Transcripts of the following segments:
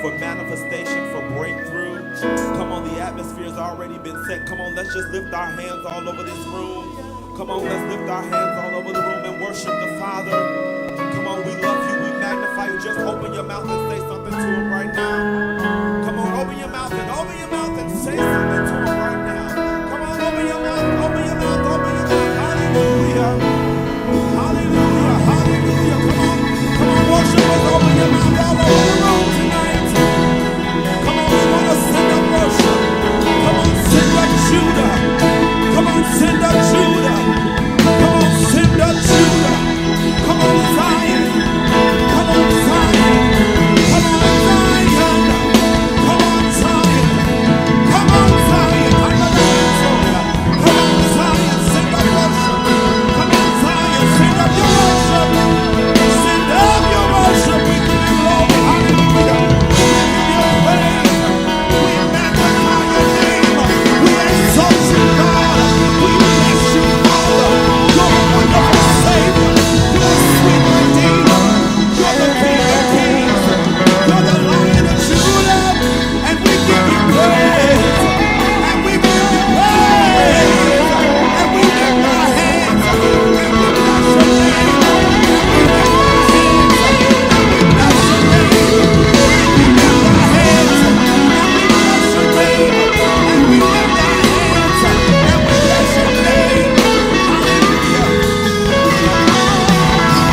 for manifestation, for breakthrough. Come on, the atmosphere has already been set. Come on, let's just lift our hands all over this room. Come on, let's lift our hands all over the room and worship the Father. Come on, we love you, we magnify you. Just open your mouth and say something to him right now. Come on, open your mouth and say something to him right now. Come on, open your mouth, open your mouth, open your mouth. Hallelujah. Hallelujah, hallelujah. Come on, worshipers, open your mouth all over the room tonight. Come on, we want to send up worship. Come on, send up Judah. Come on, send up Judah. Come on, send up Judah. Come on, Zion. Come on, Zion. Come on, Zion. Come on, Zion. Come on, Zion. Come on, Zion. Send up worship. Come on, Zion. Send up your worship. Send up your worship. We give you glory. Hallelujah. We give you praise. We magnify your name. We exalt you, God. We bless you, Father. You're a wonderful Savior. You're a sweet Redeemer. You're the King of Kings. You're the Lion of Judah. And we give you praise. And we give you praise. And we lift our hands. And we bless your name. And we lift our hands. And we bless your name. And we lift our hands. And we bless your name. And we lift our hands. And we bless your name.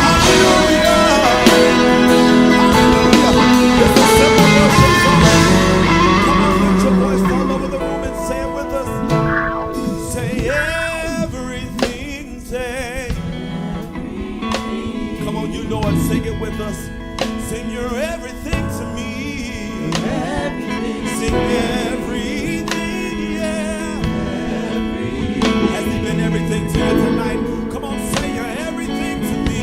Hallelujah. Hallelujah. It's a simple worship song. Come on, lift your voice all over the room and say it with us. Say everything, say. Come on, you know it. Sing it with us. Sing you're everything to me. Sing everything, yeah. Has he been everything to you tonight? Come on, say you're everything to me.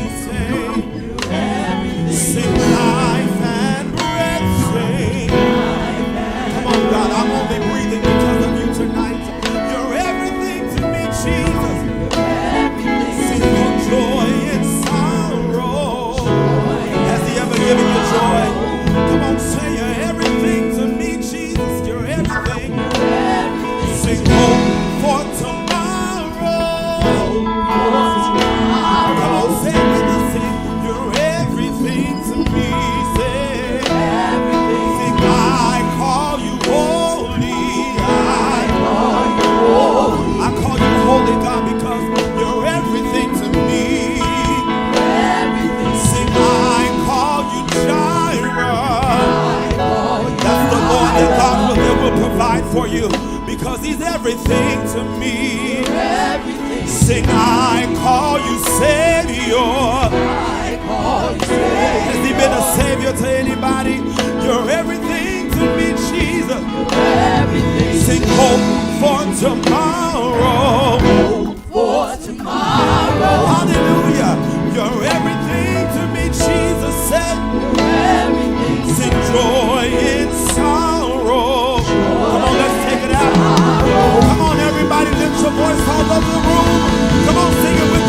Sing life and breath. Sing. Come on, God, I'm only breathing because of you tonight. You're everything to me, Jesus. Sing your joy and sorrow. Has he ever given you joy? Come on, say you're everything to me, Jesus. You're everything. Sing hope for tomorrow. Come on, say it with us. Sing you're everything to me. Say sing I call you holy. I call you holy, God, because you're everything to me. Sing I call you Jireh. That's the Lord that God will provide for you because he's everything to me. Sing I call you Savior. Has he been a Savior to anybody? You're everything to me, Jesus. Sing hope for tomorrow. Hallelujah. You're everything to me, Jesus said. Sing joy in sorrow. Come on, let's take it out. Come on, everybody, lift your voice all over the room. Come on, sing it with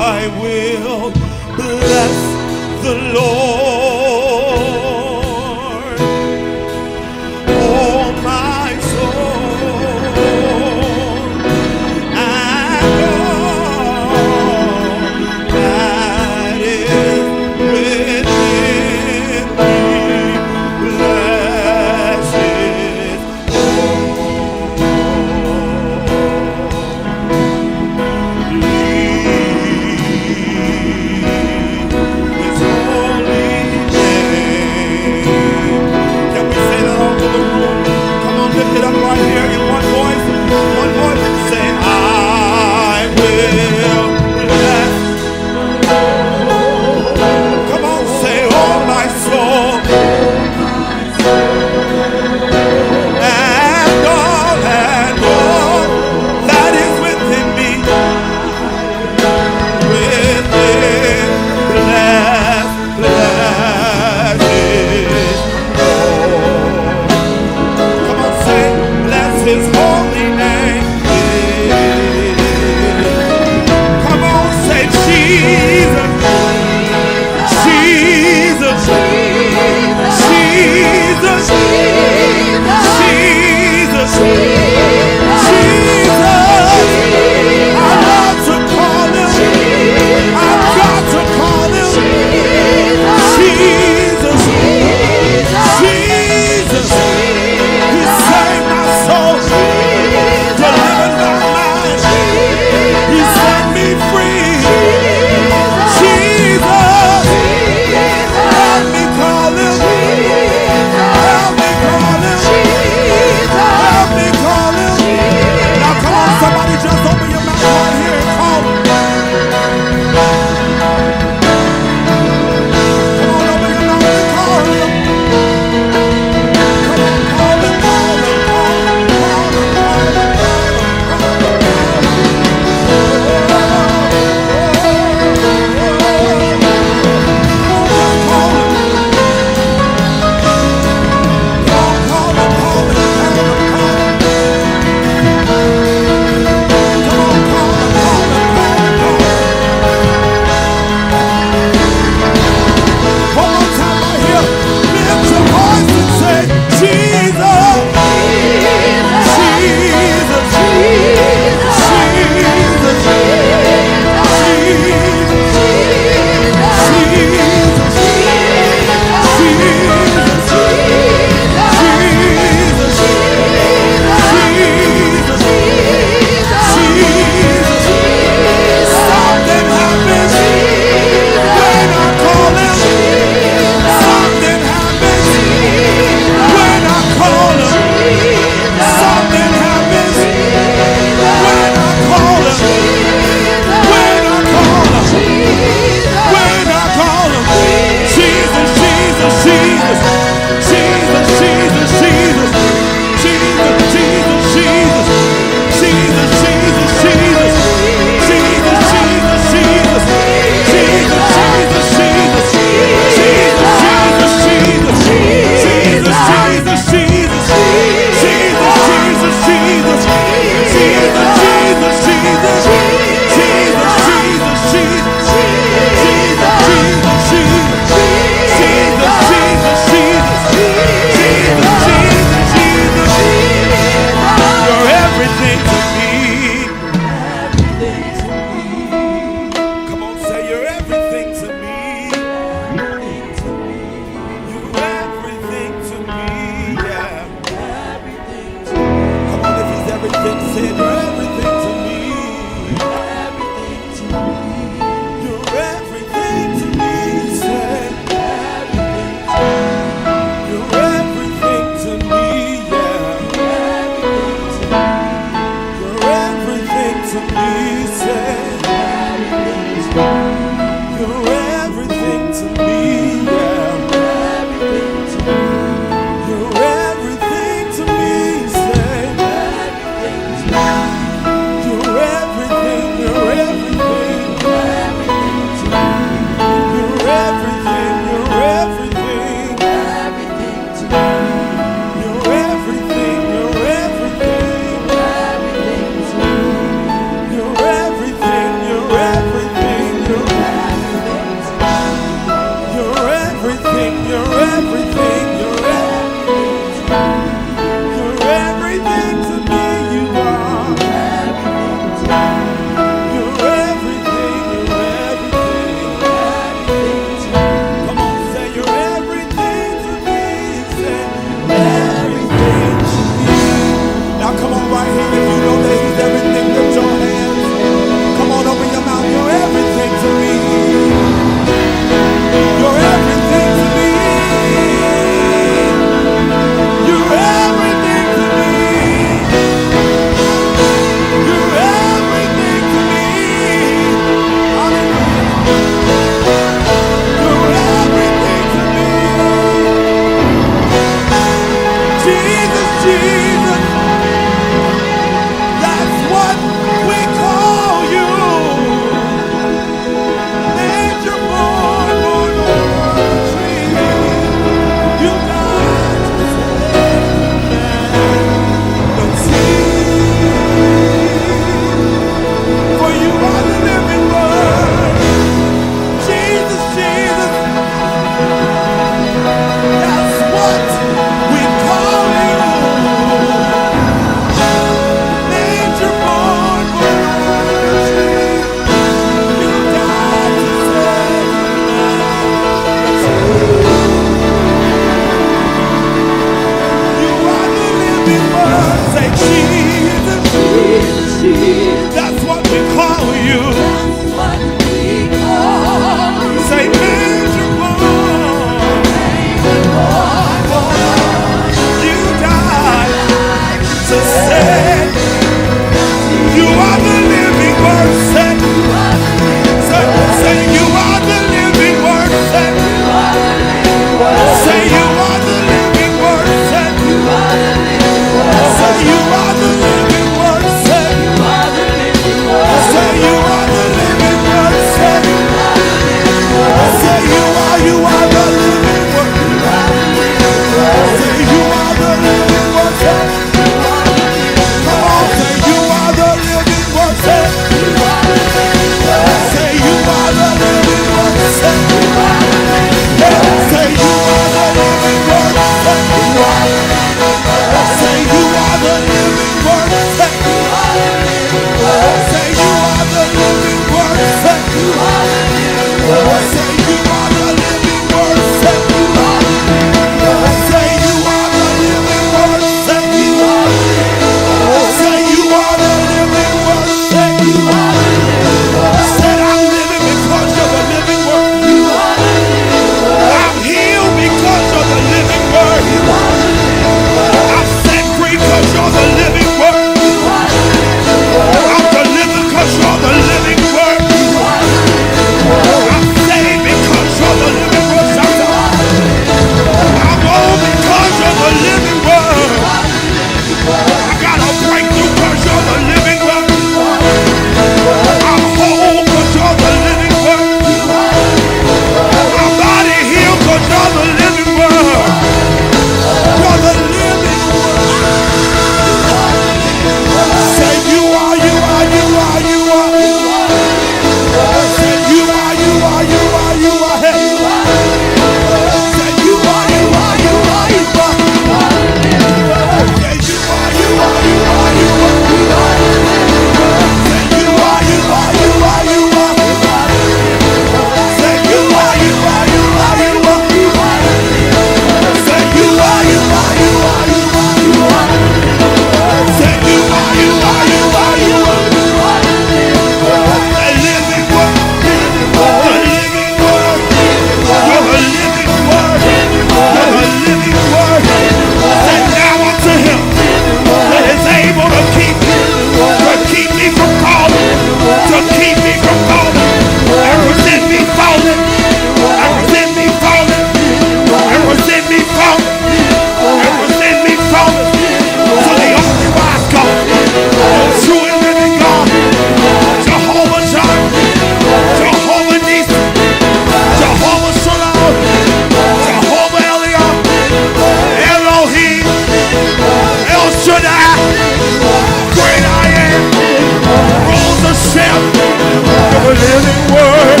living word.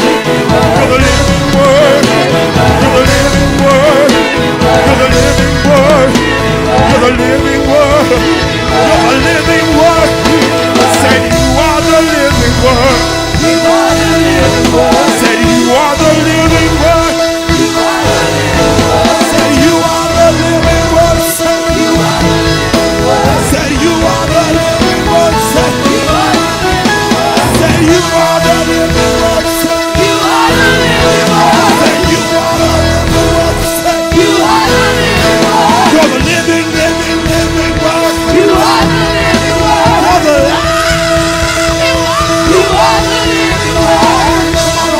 You're the living word. You're the living word. You're the living word. You're the living word. You're the living word. Said you are the living word. You are the living word. Said you are the living word. You are the living word. Said you are the living word. Said you are the living word. Said you are the living word. Said you are the living word. Said you are the living word. Said you are the living word. Said you are the living word. Said you are the living word. You're the living, living, living word. You are the living word. You're the living word. You are the living word. Come on,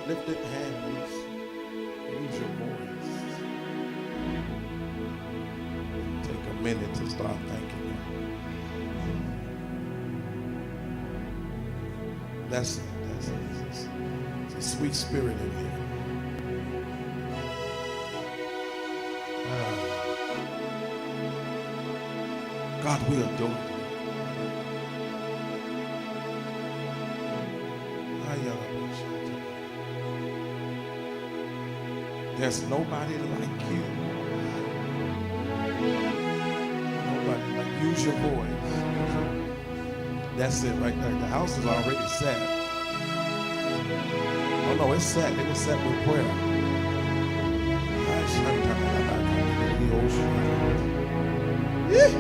with lifted hands, use your voice. Take a minute to start thanking Him. That's it. It's a sweet spirit in here. God, we adore you. There's nobody like you. Nobody like you. Use your voice. That's it right there. The house is already set. Oh no, it's set. It was set with prayer. Yeah.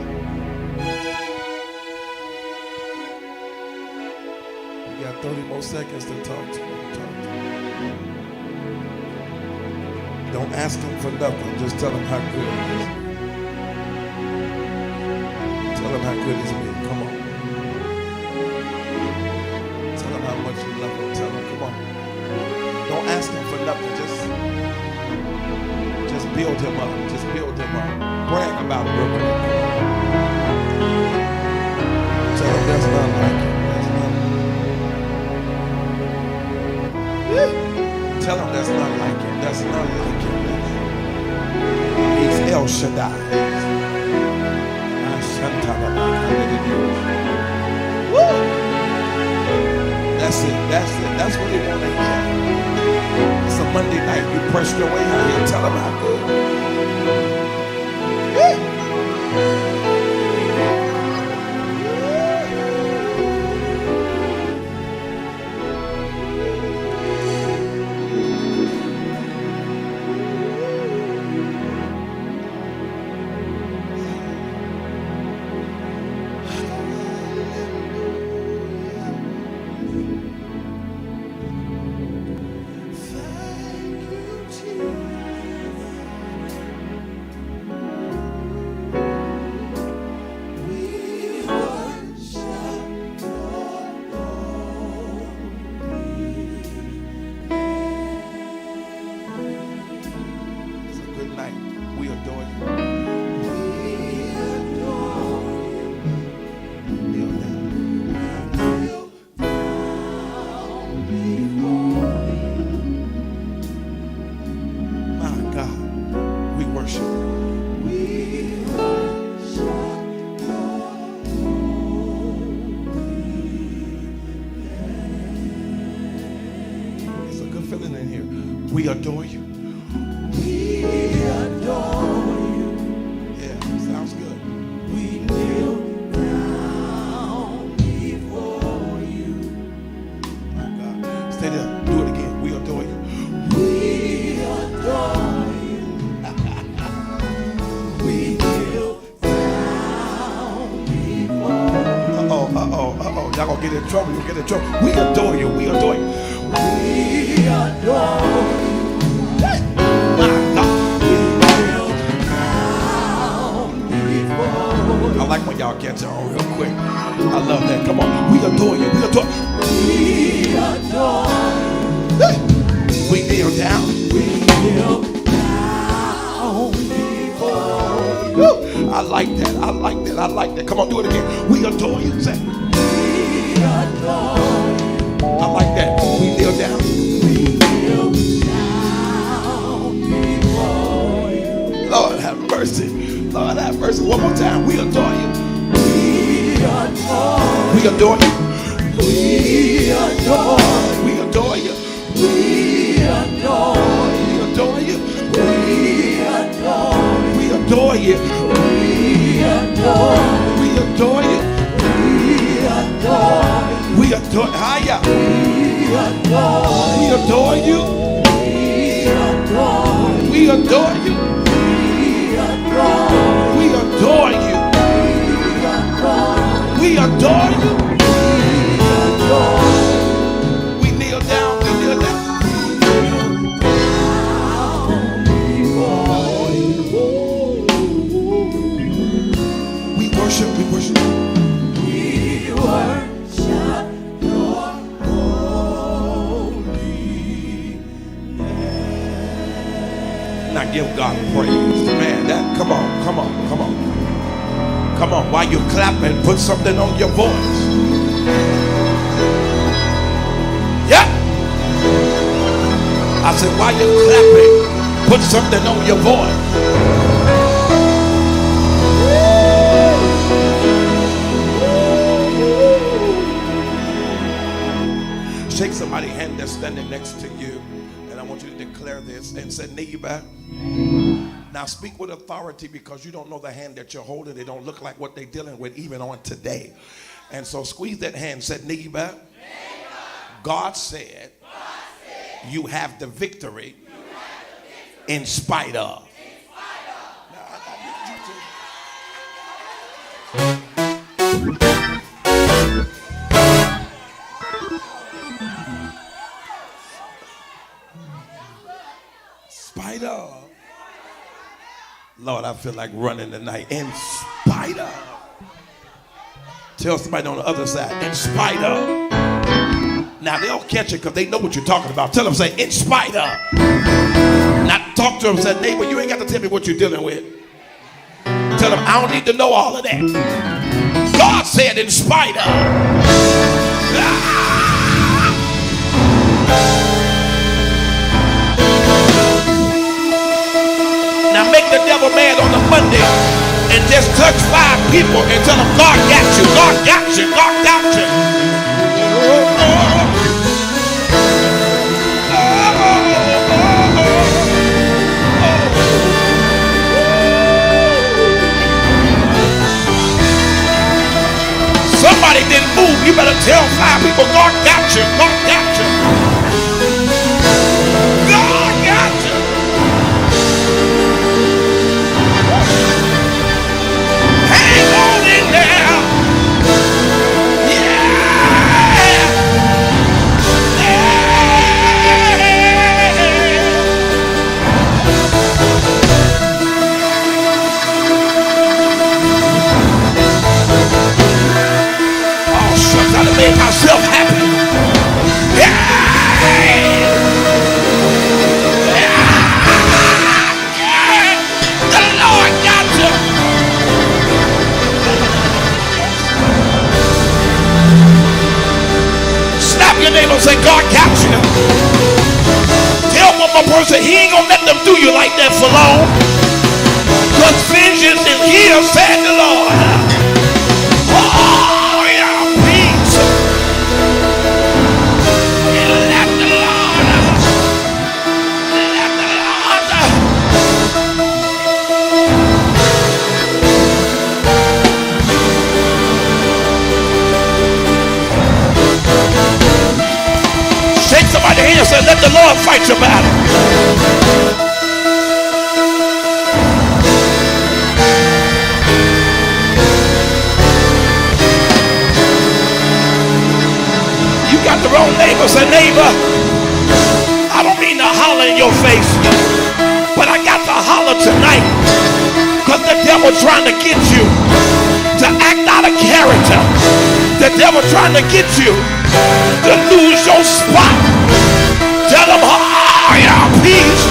You got 30 more seconds to talk to him. Don't ask him for nothing. Just tell him how good he is. Tell him how good he's been. Come on. Tell him how much you love him. Tell him, come on. Don't ask him for nothing. Just build him up. Just build him up. Brag about it real quick. Tell him there's none like him. There's none. Tell him there's none like him. There's none like him. He's El Shaddai. Woo! That's it. That's what he want to hear. It's a Monday night. You pressed your way out here. Tell him how good. We adore you. We adore you. Yeah, sounds good. We kneel down before you. My God. Stay there. Do it again. We adore you. We adore you. We kneel down before you. Uh-oh. Y'all gonna get in trouble. You'll get in trouble. We adore you. We adore you. We adore you. I like when y'all catch on real quick. I love that. Come on. We adore you. We adore you. We adore you. We kneel down. We kneel down before you. I like that. I like that. I like that. Come on, do it again. We adore you. Say. We adore you. I like that. We kneel down. We kneel down before you. Lord have mercy. Lord have mercy. One more time. We adore you. We adore you. We adore you. We adore you. We adore you. We adore you. We adore you. We adore you. We adore you. We adore you. We adore Higher. We adore you. We adore you. We adore you. We adore you. We kneel down. We kneel down. We worship. We worship. We worship your holy Give God praise. Man, that, come on, come on, come on. Come on, while you're clapping, put something on your voice. Yeah. I said, while you're clapping, put something on your voice. Shake somebody's hand that's standing next to you, and I want you to declare this and say, neighbor. Now speak with authority, because you don't know the hand that you're holding. They don't look like what they're dealing with even on today. And so squeeze that hand. Say, neighbor, God said you have the victory in spite of. Now, I need you spite of. Lord, I feel like running tonight. In spite of. Tell somebody on the other side. In spite of. Now they'll catch it because they know what you're talking about. Tell them, say, in spite of. Now talk to them, say, neighbor, you ain't got to tell me what you're dealing with. Tell them, I don't need to know all of that. God said, in spite of. Now make the devil mad on a Monday and just touch 5 people and tell them, God got you, God got you, God got you. Somebody didn't move. You better tell 5 people, God got you, God got you. God got you. Hang on in there. Yeah. Oh, shucks, I done made myself happy. Yeah. The Lord got you. Snap your neighbor and say, God got you. Tell one more person, he ain't gonna let them do you like that for long. Because vengeance is here, said the Lord. Oh, yeah, peace. And let the Lord. Shake somebody's hand and say, let the Lord fight your battle. You got the wrong neighbor. Say, neighbor, I don't mean to holler in your face, but I got to holler tonight because the devil trying to get you to act out of character. The devil trying to get you to lose your spot. Tell them, oh, your peace.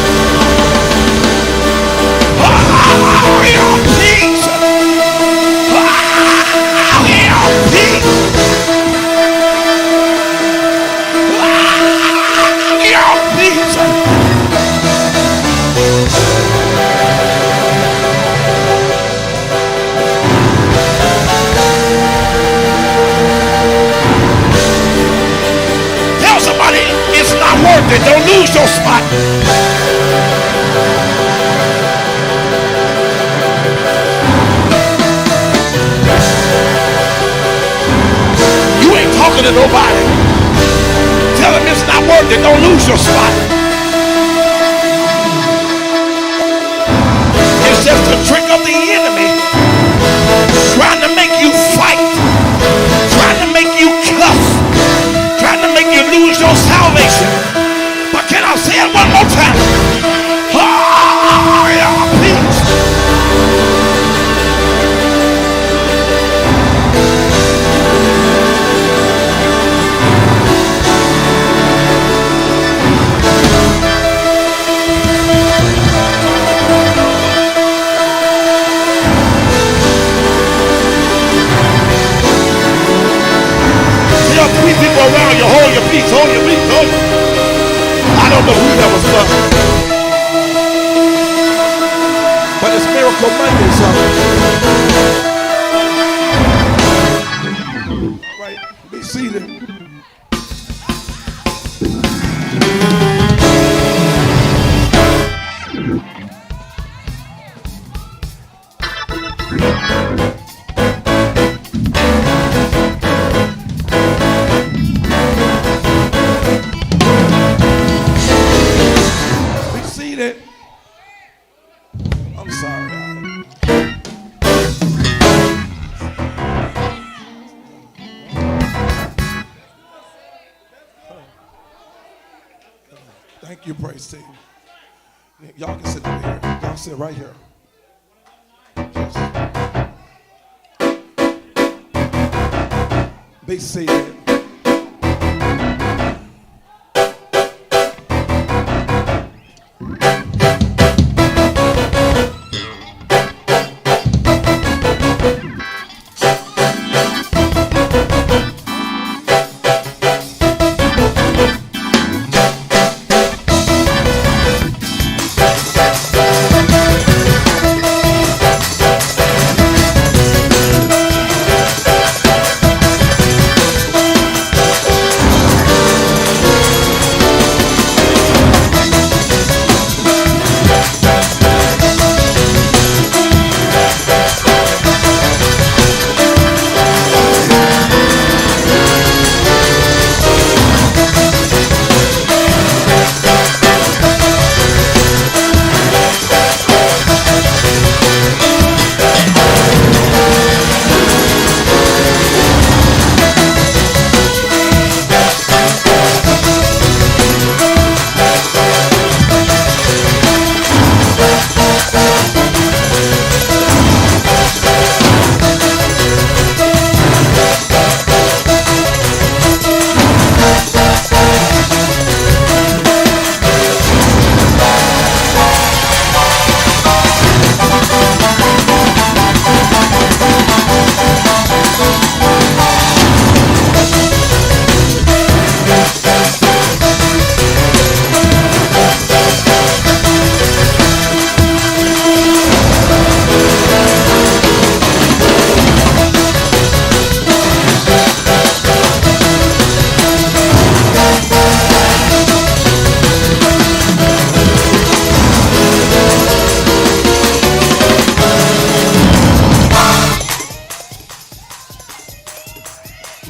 Oh, your peace. Oh, your peace. Oh, your peace. Tell somebody it's not worth it. Don't lose your spot. You ain't talking to nobody. Tell them it's not worth it. Don't lose your spot. It's just a trick of the enemy trying to make you fight, trying to make you cuss, trying to make you lose your salvation. But can I say it one more time? Oh, yeah, please. this up. All right, be seated. Be seated. I'm sorry. Thank you, praise team. Y'all can sit right here. Y'all sit right here. Be seated.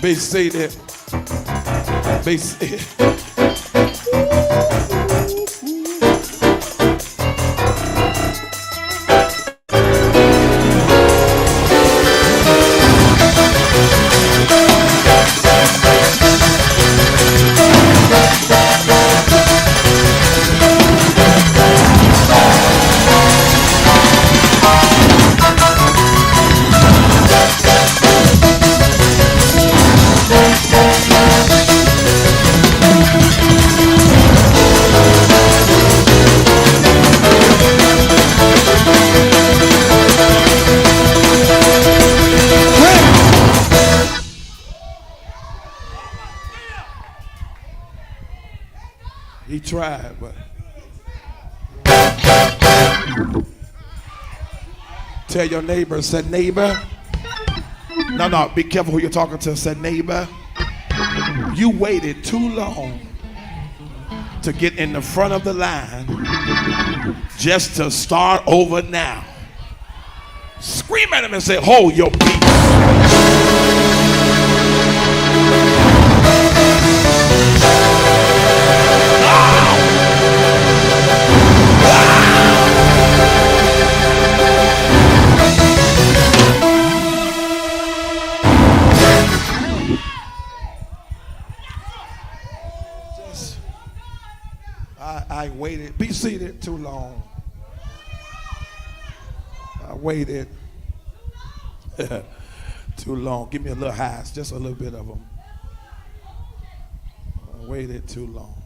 Be seated. Be seated. He tried, but tell your neighbor, said neighbor. No, be careful who you're talking to. Said neighbor, you waited too long to get in the front of the line just to start over now. Scream at him and say, hold your peace. I waited. Be seated too long. I waited too long. Give me a little highs, just a little bit of them. I waited too long.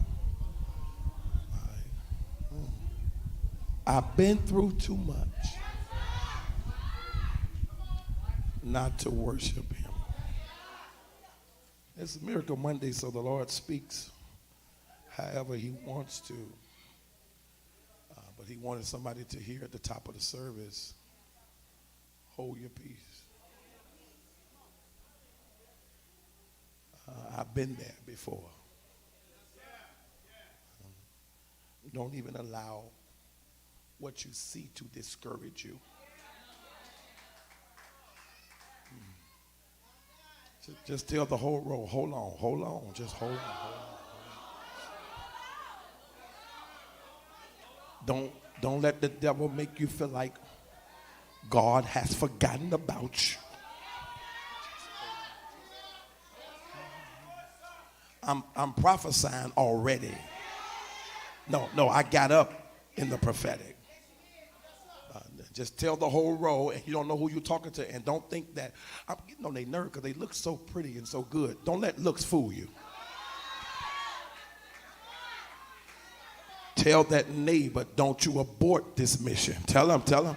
I've been through too much not to worship him. It's Miracle Monday, so the Lord speaks however he wants to. But he wanted somebody to hear at the top of the service Hold your peace. I've been there before. Don't even allow what you see to discourage you. Just tell the whole row, hold on, just hold on. Don't let the devil make you feel like God has forgotten about you. I'm prophesying already. No, I got up in the prophetic. Just tell the whole row, and you don't know who you're talking to, and don't think that I'm getting on their nerve because they look so pretty and so good. Don't let looks fool you. Tell that neighbor, don't you abort this mission. Tell him.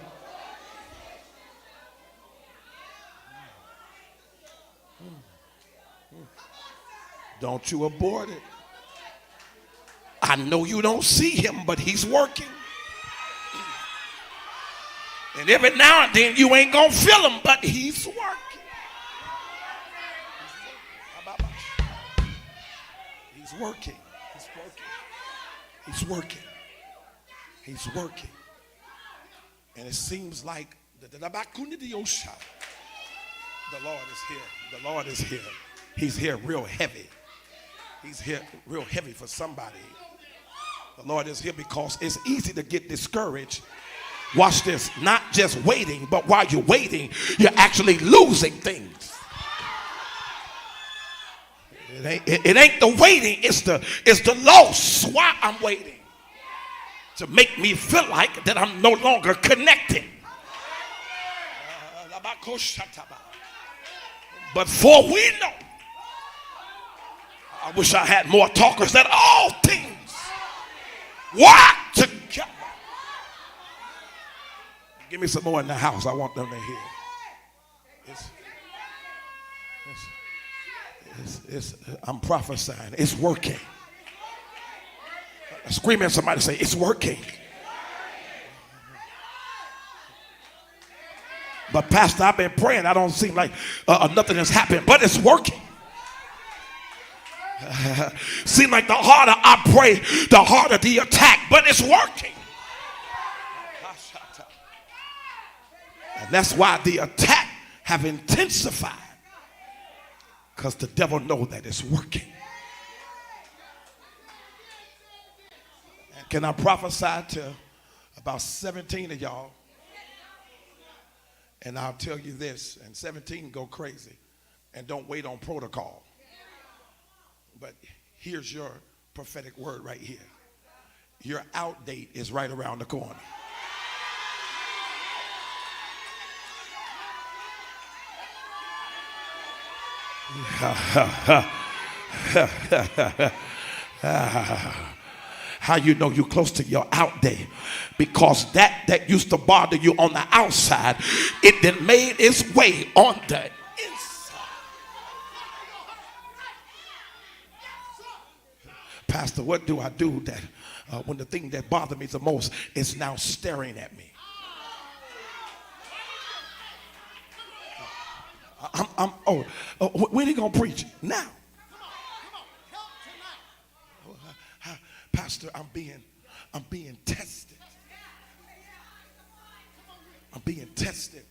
Don't you abort it. I know you don't see him, but he's working. And every now and then you ain't gonna feel him, but he's working. He's working. He's working. He's working. And it seems like the Lord is here. The Lord is here. He's here real heavy. He's here real heavy for somebody. The Lord is here because it's easy to get discouraged. Watch this. Not just waiting, but while you're waiting, you're actually losing things. It ain't the waiting, it's the loss. Why I'm waiting? To make me feel like that I'm no longer connected. But for we know, I wish I had more talkers, that all things work together. Give me some more in the house. I want them to hear. I'm prophesying. It's working. Scream at somebody, say, it's working. But Pastor, I've been praying. I don't seem like nothing has happened, but it's working. Seem like the harder I pray, the harder the attack, but it's working. And that's why the attack have intensified, because the devil knows that it's working. And can I prophesy to about 17 of y'all? And I'll tell you this, and 17 go crazy and don't wait on protocol. But here's your prophetic word right here. Your out date is right around the corner. How you know you're close to your out day? Because that used to bother you on the outside, it then made its way on the inside. Pastor, what do I do that when the thing that bothered me the most is now staring at me? When are you gonna preach? Now. Pastor, I'm being tested. I'm being tested.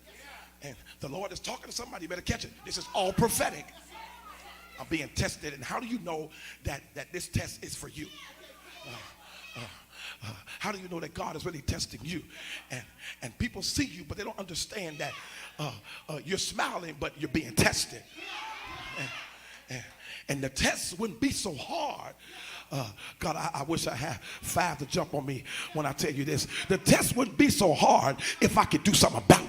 And the Lord is talking to somebody. You better catch it. This is all prophetic. I'm being tested. And how do you know that this test is for you? How do you know that God is really testing you? And people see you, but they don't understand that you're smiling, but you're being tested. And the test wouldn't be so hard. God, I wish I had 5 to jump on me when I tell you this. The test wouldn't be so hard if I could do something about it.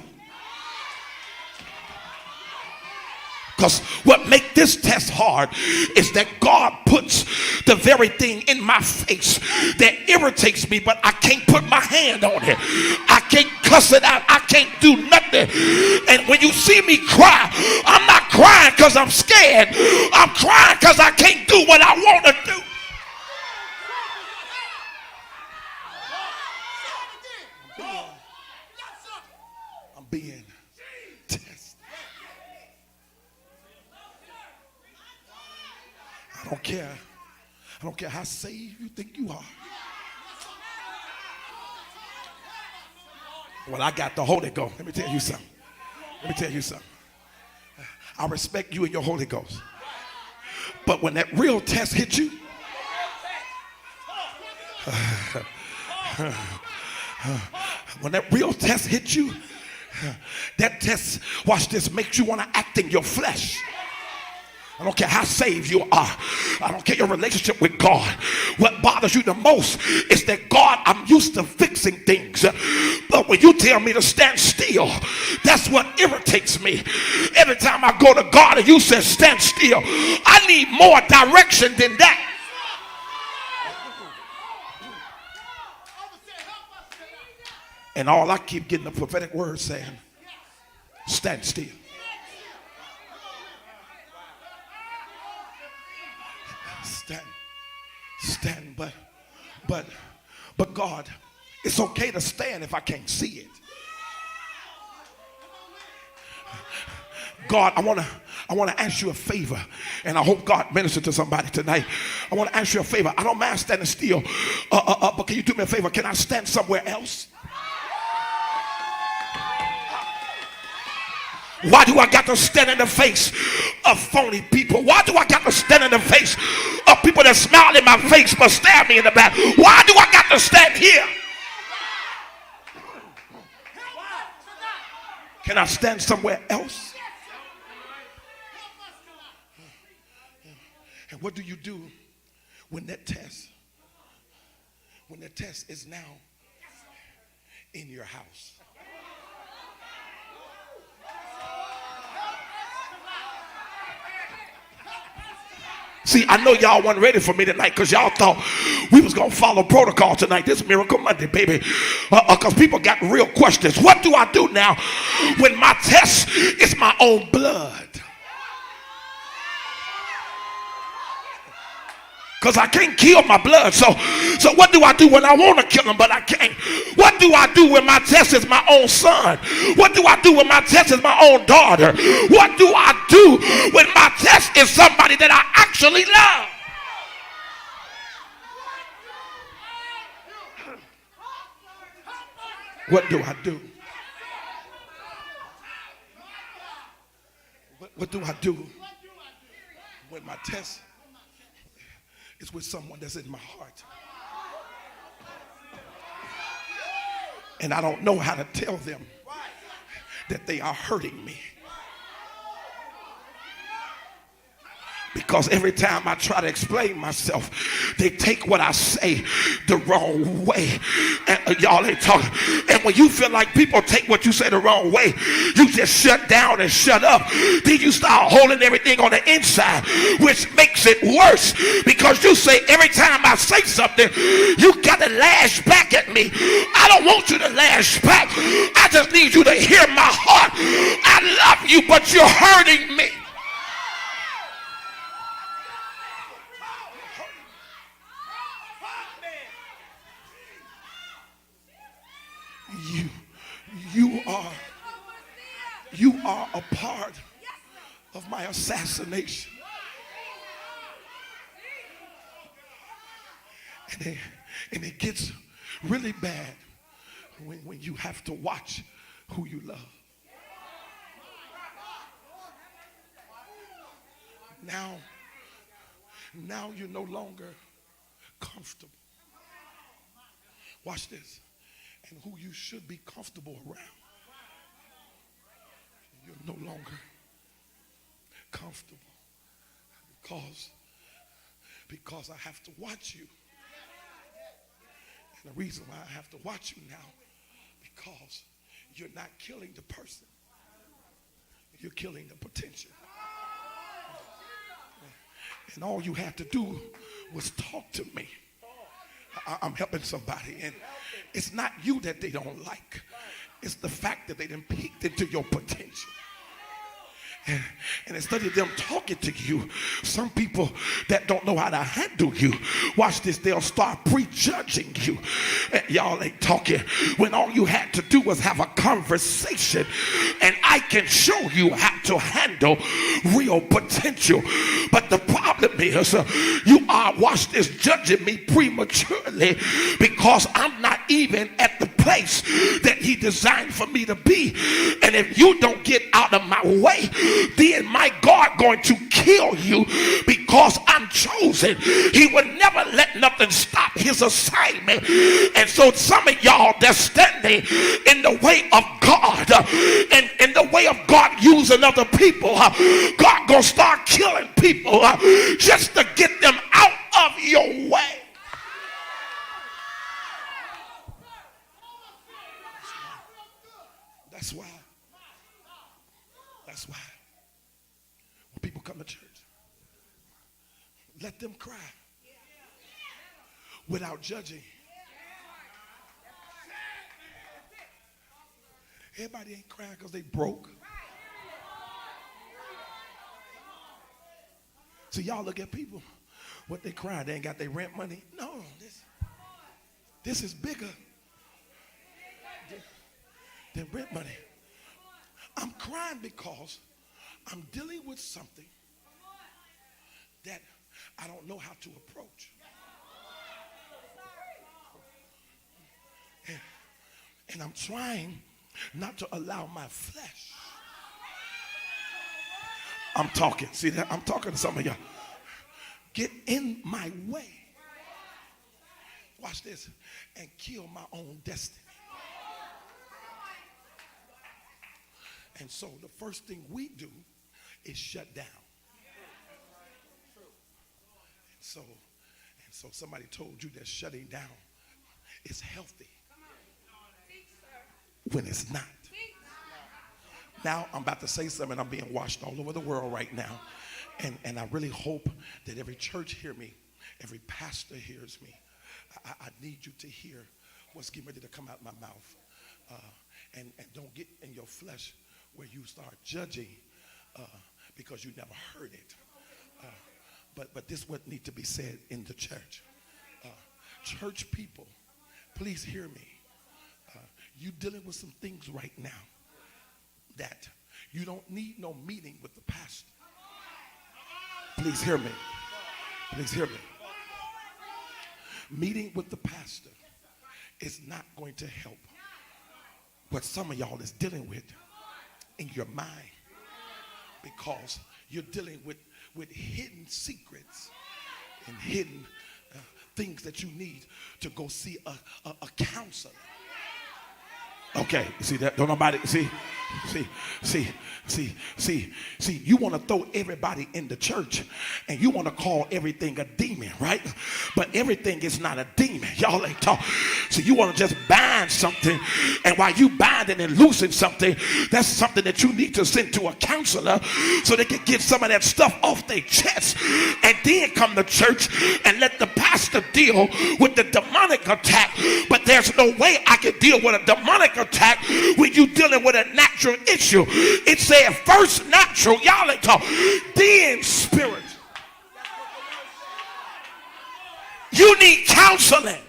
Because what makes this test hard is that God puts the very thing in my face that irritates me, but I can't put my hand on it. I can't cuss it out. I can't do nothing. And when you see me cry, I'm not crying because I'm scared. I'm crying because I can't do what I want to do. I don't care. I don't care how saved you think you are. Well, I got the Holy Ghost. Let me tell you something. Let me tell you something. I respect you and your Holy Ghost. But when that real test hits you, when that real test hits you, that test, watch this, makes you want to act in your flesh. I don't care how saved you are. I don't care your relationship with God. What bothers you the most is that, God, I'm used to fixing things. But when you tell me to stand still, that's what irritates me. Every time I go to God and you say stand still, I need more direction than that. And all I keep getting a prophetic word saying, stand still. Stand, but God, it's okay to stand if I can't see it. God, I want to ask you a favor, and I hope God ministered to somebody tonight. I want to ask you a favor. I don't mind standing still, but can you do me a favor? Can I stand somewhere else? Why do I got to stand in the face of phony people? Why do I got to stand in the face of people that smile in my face but stab me in the back? Why do I got to stand here? Can I stand somewhere else? And what do you do when that test is now in your house? See, I know y'all weren't ready for me tonight because y'all thought we was going to follow protocol tonight. This Miracle Monday, baby. Because people got real questions. What do I do now when my test is my own blood? Because I can't kill my blood. So what do I do when I want to kill him, but I can't? What do I do when my test is my own son? What do I do when my test is my own daughter? What do I do when my test is somebody that I actually love? What do I do? What do I do when my test is with someone that's in my heart? And I don't know how to tell them that they are hurting me. Because every time I try to explain myself, they take what I say the wrong way. And y'all ain't talking. And when you feel like people take what you say the wrong way, you just shut down and shut up. Then you start holding everything on the inside, which makes it worse. Because you say, every time I say something, you got to lash back at me. I don't want you to lash back. I just need you to hear my heart. I love you, but you're hurting me. You are a part of my assassination. And it gets really bad when you have to watch who you love. Now you're no longer comfortable. Watch this. And who you should be comfortable around, you're no longer comfortable because I have to watch you. And the reason why I have to watch you now, because you're not killing the person, you're killing the potential. And all you had to do was talk to me. I'm helping somebody, and it's not you that they don't like. It's the fact that they done peeked into your potential. And instead of them talking to you, some people that don't know how to handle you, watch this, they'll start prejudging you. And y'all ain't talking when all you had to do was have a conversation, and I can show you how to handle real potential. But the problem is you are, watch this, judging me prematurely because I'm not even at the place that he designed for me to be. And if you don't get out of my way, then my God going to kill you because I'm chosen. He would never let nothing stop his assignment. And so some of y'all that's standing in the way of God and in the way of God using other people, God gonna start killing people just to get them out of your way. That's why when people come to church, let them cry without judging. Everybody ain't crying because they broke. So y'all look at people, what they crying, they ain't got their rent money. No, this is bigger than rent money. I'm crying because I'm dealing with something that I don't know how to approach. And I'm trying not to allow my flesh. I'm talking. See that? I'm talking to some of y'all. Get in my way. Watch this. And kill my own destiny. And so the first thing we do is shut down. And so somebody told you that shutting down is healthy when it's not. Now I'm about to say something. I'm being watched all over the world right now. And I really hope that every church hear me, every pastor hears me. I need you to hear what's getting ready to come out of my mouth. And don't get in your flesh where you start judging because you never heard it. But this would need to be said in the church. Church people, please hear me. You dealing with some things right now that you don't need no meeting with the pastor. Please hear me. Please hear me. Meeting with the pastor is not going to help what some of y'all is dealing with in your mind, because you're dealing with hidden secrets and hidden things that you need to go see a counselor. Okay, see that? Don't nobody see, you want to throw everybody in the church and you want to call everything a demon, right? But everything is not a demon. Y'all ain't talking. So you want to just bind something, and while you binding and loosing something, that's something that you need to send to a counselor so they can get some of that stuff off their chest, and then come to church and let the pastor deal with the demonic attack. But there's no way I can deal with a demonic attack when you dealing with a natural issue. It said first natural, y'all ain't talking, then spiritual. You need counseling.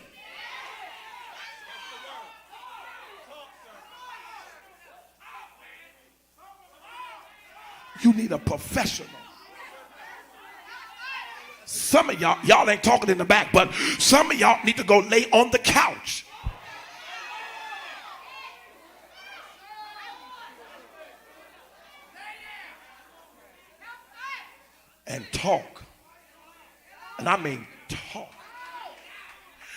You need a professional. Some of y'all ain't talking in the back, but some of y'all need to go lay on the couch. And talk. And I mean talk.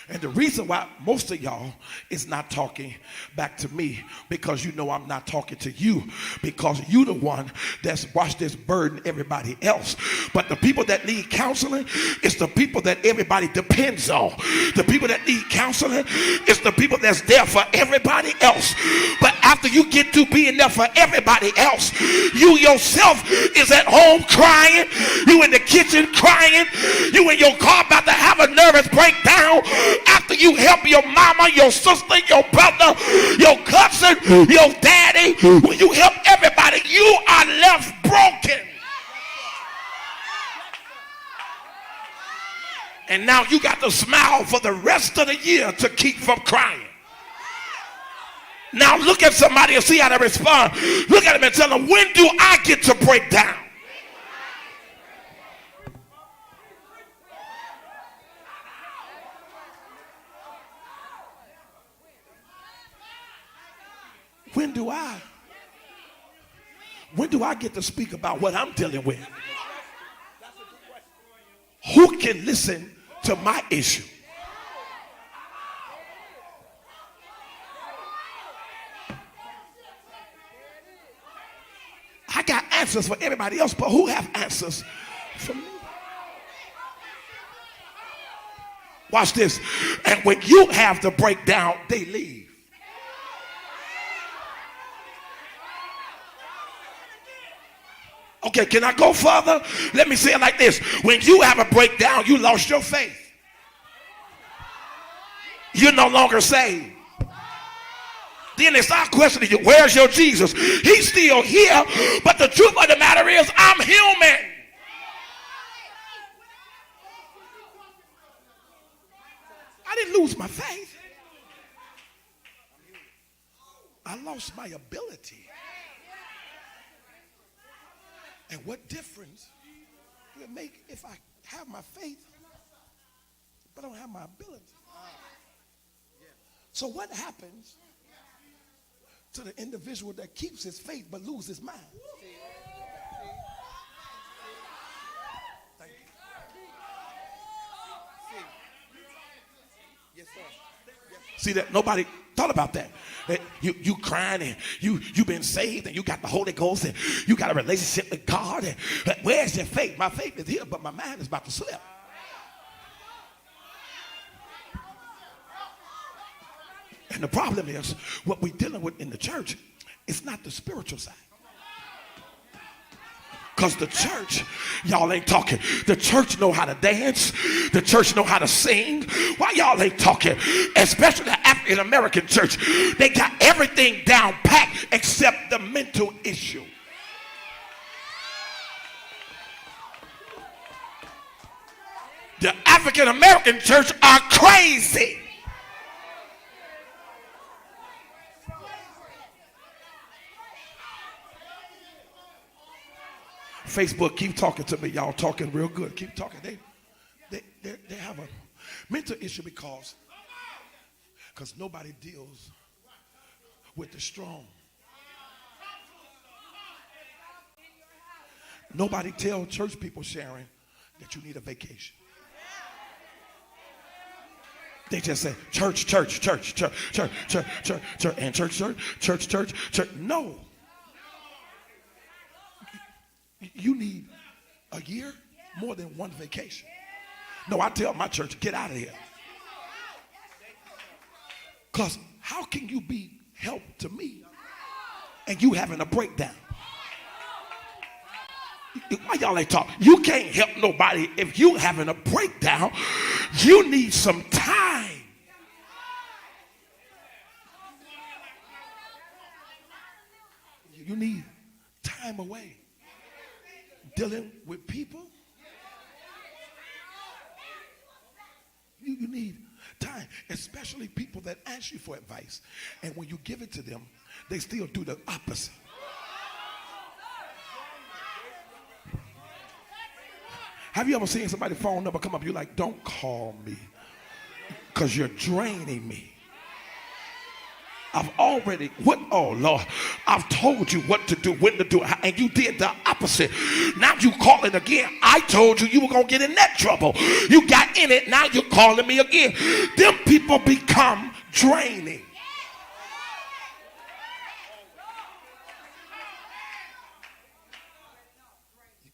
And the reason why most of y'all is not talking back to me, because you know I'm not talking to you, because you the one that's watched this burden everybody else. But the people that need counseling is the people that everybody depends on. The people that need counseling is the people that's there for everybody else. But after you get to being there for everybody else, you yourself is at home crying. You in the kitchen crying. You in your car about to have a nervous breakdown. After you help your mama, your sister, your brother, your cousin, your daddy, when you help everybody you are left broken. And now you got to smile for the rest of the year to keep from crying. Now look at somebody and see how they respond. Look at them and tell them, when do I get to break down? When do I get to speak about what I'm dealing with? Who can listen to my issue? I got answers for everybody else, but who have answers for me? Watch this. And when you have the breakdown, they leave. Okay, can I go further? Let me say it like this. When you have a breakdown, you lost your faith. You're no longer saved. Then they start questioning you. Where's your Jesus? He's still here, but the truth of the matter is, I'm human. I didn't lose my faith. I lost my ability. And what difference will it make if I have my faith, but I don't have my ability? So what happens to the individual that keeps his faith but loses his mind? Thank you. Yes, sir. See that nobody thought about that. You crying and you've been saved and you got the Holy Ghost and you got a relationship with God. And where's your faith? My faith is here, but my mind is about to slip. And the problem is, what we're dealing with in the church is not the spiritual side. Because the church, y'all ain't talking. The church know how to dance. The church know how to sing. Why y'all ain't talking? Especially the African American church. They got everything down packed except the mental issue. The African American church are crazy. Facebook, keep talking to me. Y'all talking real good. Keep talking. They have a mental issue because nobody deals with the strong. Nobody tell church people, Sharon, that you need a vacation. They just say church, church, church, church, church, church, church, church, and church, church, church, church, church. No. You need a year more than one vacation. No, I tell my church, get out of here. Because how can you be help to me and you having a breakdown? Why y'all ain't talk? You can't help nobody if you having a breakdown. You need some time. You need time away. Dealing with people, you need time, especially people that ask you for advice. And when you give it to them, they still do the opposite. Have you ever seen somebody's phone number come up? You're like, don't call me because you're draining me. I've already, oh Lord, I've told you what to do, when to do it, and you did the opposite. Now you calling again. I told you you were going to get in that trouble. You got in it, now you're calling me again. Them people become draining.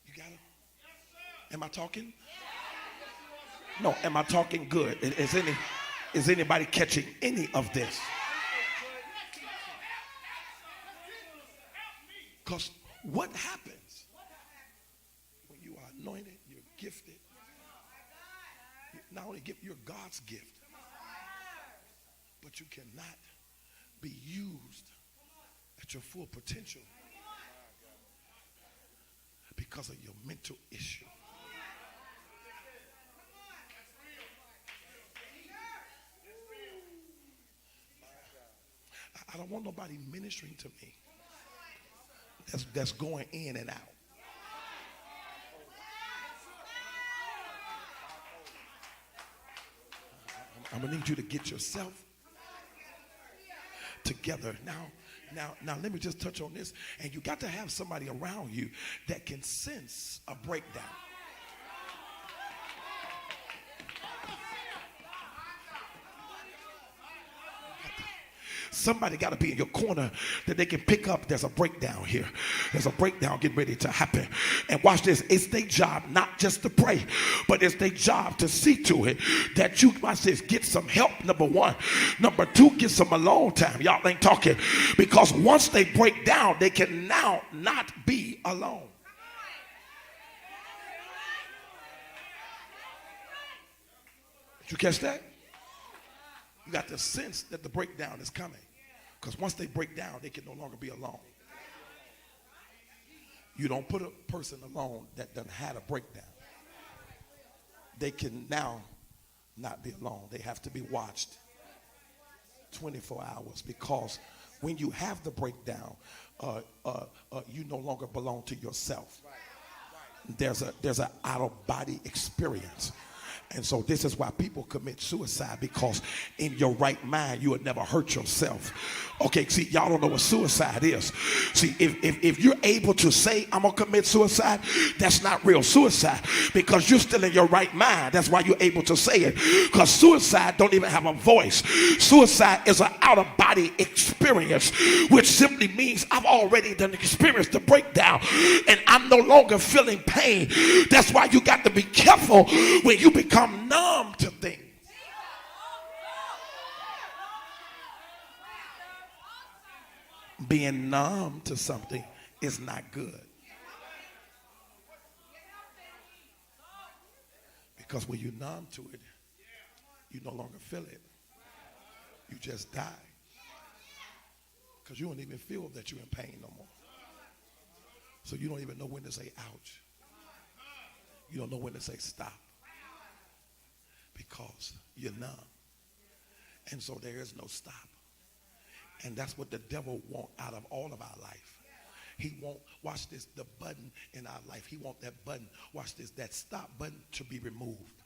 You got it? Am I talking? No, am I talking good? Is anybody catching any of this? Because what happens when you are anointed, you're gifted, not only you're God's gift, but you cannot be used at your full potential because of your mental issue. I don't want nobody ministering to me that's going in and out. I'm gonna need you to get yourself together. Now, let me just touch on this. And you got to have somebody around you that can sense a breakdown. Somebody got to be in your corner that they can pick up. There's a breakdown here. There's a breakdown getting ready to happen. And watch this. It's their job not just to pray, but it's their job to see to it that you, watch this, get some help, number one. Number two, get some alone time. Y'all ain't talking. Because once they break down, they can now not be alone. Did you catch that? You got to sense that the breakdown is coming. Because once they break down, they can no longer be alone. You don't put a person alone that done had a breakdown. They can now not be alone. They have to be watched 24 hours, because when you have the breakdown, you no longer belong to yourself. There's an out-of-body experience. And so this is why people commit suicide, because in your right mind, you would never hurt yourself. Okay, see, y'all don't know what suicide is. See, if you're able to say, I'm going to commit suicide, that's not real suicide, because you're still in your right mind. That's why you're able to say it, because suicide don't even have a voice. Suicide is an out-of-body experience, which simply means I've already done experienced the breakdown, and I'm no longer feeling pain. That's why you got to be careful when you become numb to things. Being numb to something is not good. Because when you're numb to it, you no longer feel it. You just die. Because you don't even feel that you're in pain no more. So you don't even know when to say ouch. You don't know when to say stop. Because you're numb. And so there is no stop. And that's what the devil wants out of all of our life. He won't, watch this, the button in our life. He wants that button, watch this, that stop button to be removed.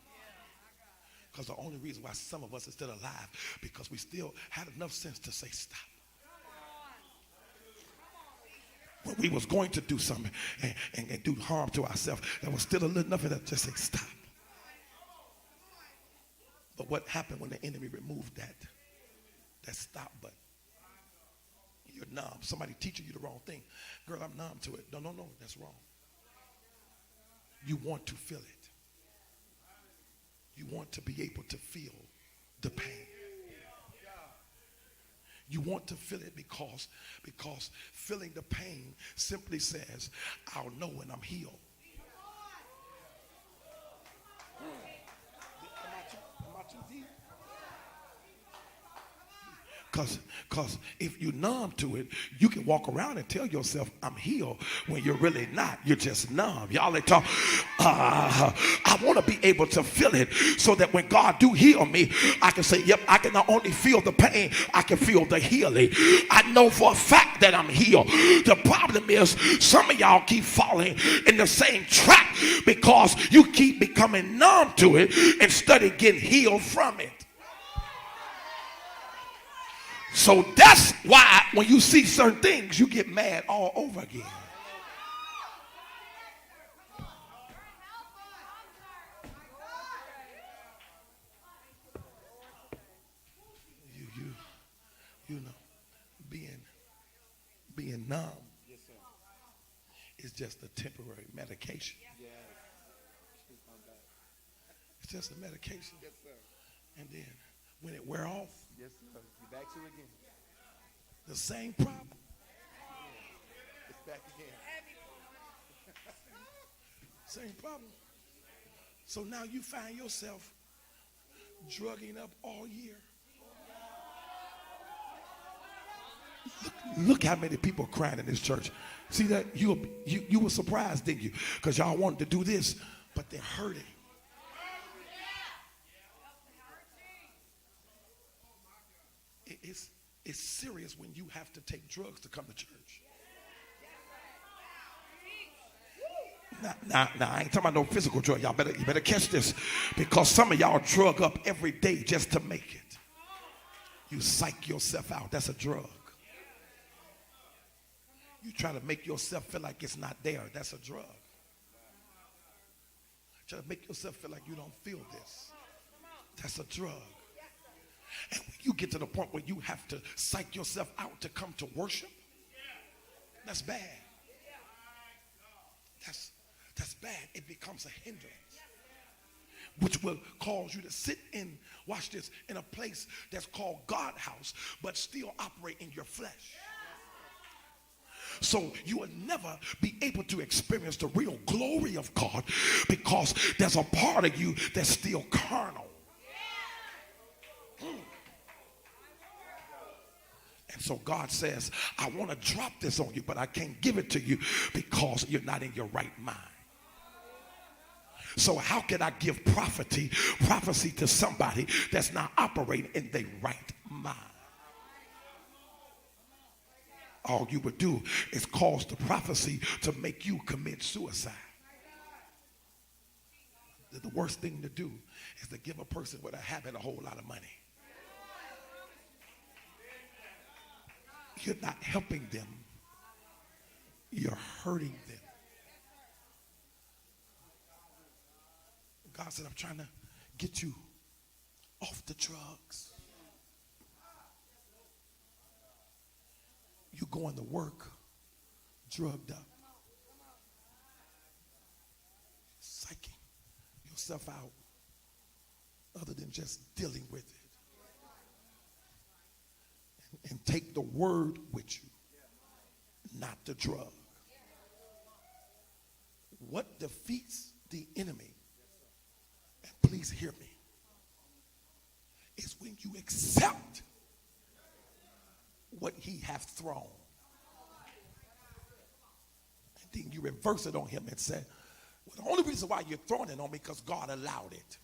Because the only reason why some of us are still alive, because we still had enough sense to say stop. When we was going to do something and do harm to ourselves, there was still a little enough of that to say stop. But what happened when the enemy removed that stop button? You're numb. Somebody teaching you the wrong thing. Girl, I'm numb to it. No, that's wrong. You want to feel it. You want to be able to feel the pain. You want to feel it because feeling the pain simply says, I'll know when I'm healed. Am I too deep? Because if you're numb to it, you can walk around and tell yourself, I'm healed, when you're really not. You're just numb. Y'all ain't talk. I want to be able to feel it so that when God do heal me, I can say, yep, I can not only feel the pain, I can feel the healing. I know for a fact that I'm healed. The problem is some of y'all keep falling in the same trap because you keep becoming numb to it instead of getting healed from it. So that's why when you see certain things, you get mad all over again. You know, being numb is just a temporary medication. It's just a medication. Yes, sir. And then when it wear off, Yes, sir. You're back to it again. the same problem. It's back again. Same problem. So now you find yourself drugging up all year. Look how many people are crying in this church. See that? You were surprised, didn't you? Because y'all wanted to do this, but they're hurting. It's serious when you have to take drugs to come to church. Now, I ain't talking about no physical drug. You better catch this, because some of y'all drug up every day just to make it. You psych yourself out. That's a drug. You try to make yourself feel like it's not there. That's a drug. Try to make yourself feel like you don't feel this. That's a drug. And when you get to the point where you have to psych yourself out to come to worship, that's bad. That's bad. It becomes a hindrance, which will cause you to sit in, watch this, in a place that's called God house, but still operate in your flesh. So you will never be able to experience the real glory of God, because there's a part of you that's still carnal. And so God says, I want to drop this on you, but I can't give it to you because you're not in your right mind. So how can I give prophecy to somebody that's not operating in their right mind? All you would do is cause the prophecy to make you commit suicide. The worst thing to do is to give a person with a habit a whole lot of money. You're not helping them. You're hurting them. God said, I'm trying to get you off the drugs. You're going to work drugged up. Psyching yourself out other than just dealing with it. And take the word with you, not the drug. What defeats the enemy, and please hear me, is when you accept what he hath thrown. And then you reverse it on him and say, well, the only reason why you're throwing it on me because God allowed it.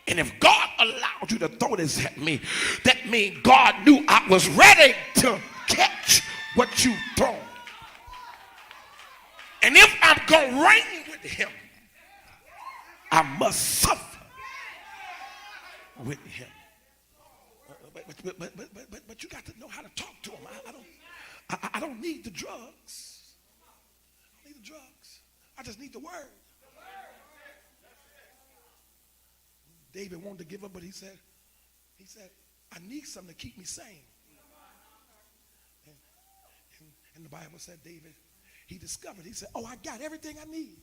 And if God allowed you to throw this at me, that means God knew I was ready to catch what you thrown. And if I'm going to reign with him, I must suffer with him. But you got to know how to talk to him. I don't need the drugs. I don't need the drugs. I just need the word. David wanted to give up, but he said, I need something to keep me sane. And the Bible said David, he discovered, he said, oh, I got everything I need.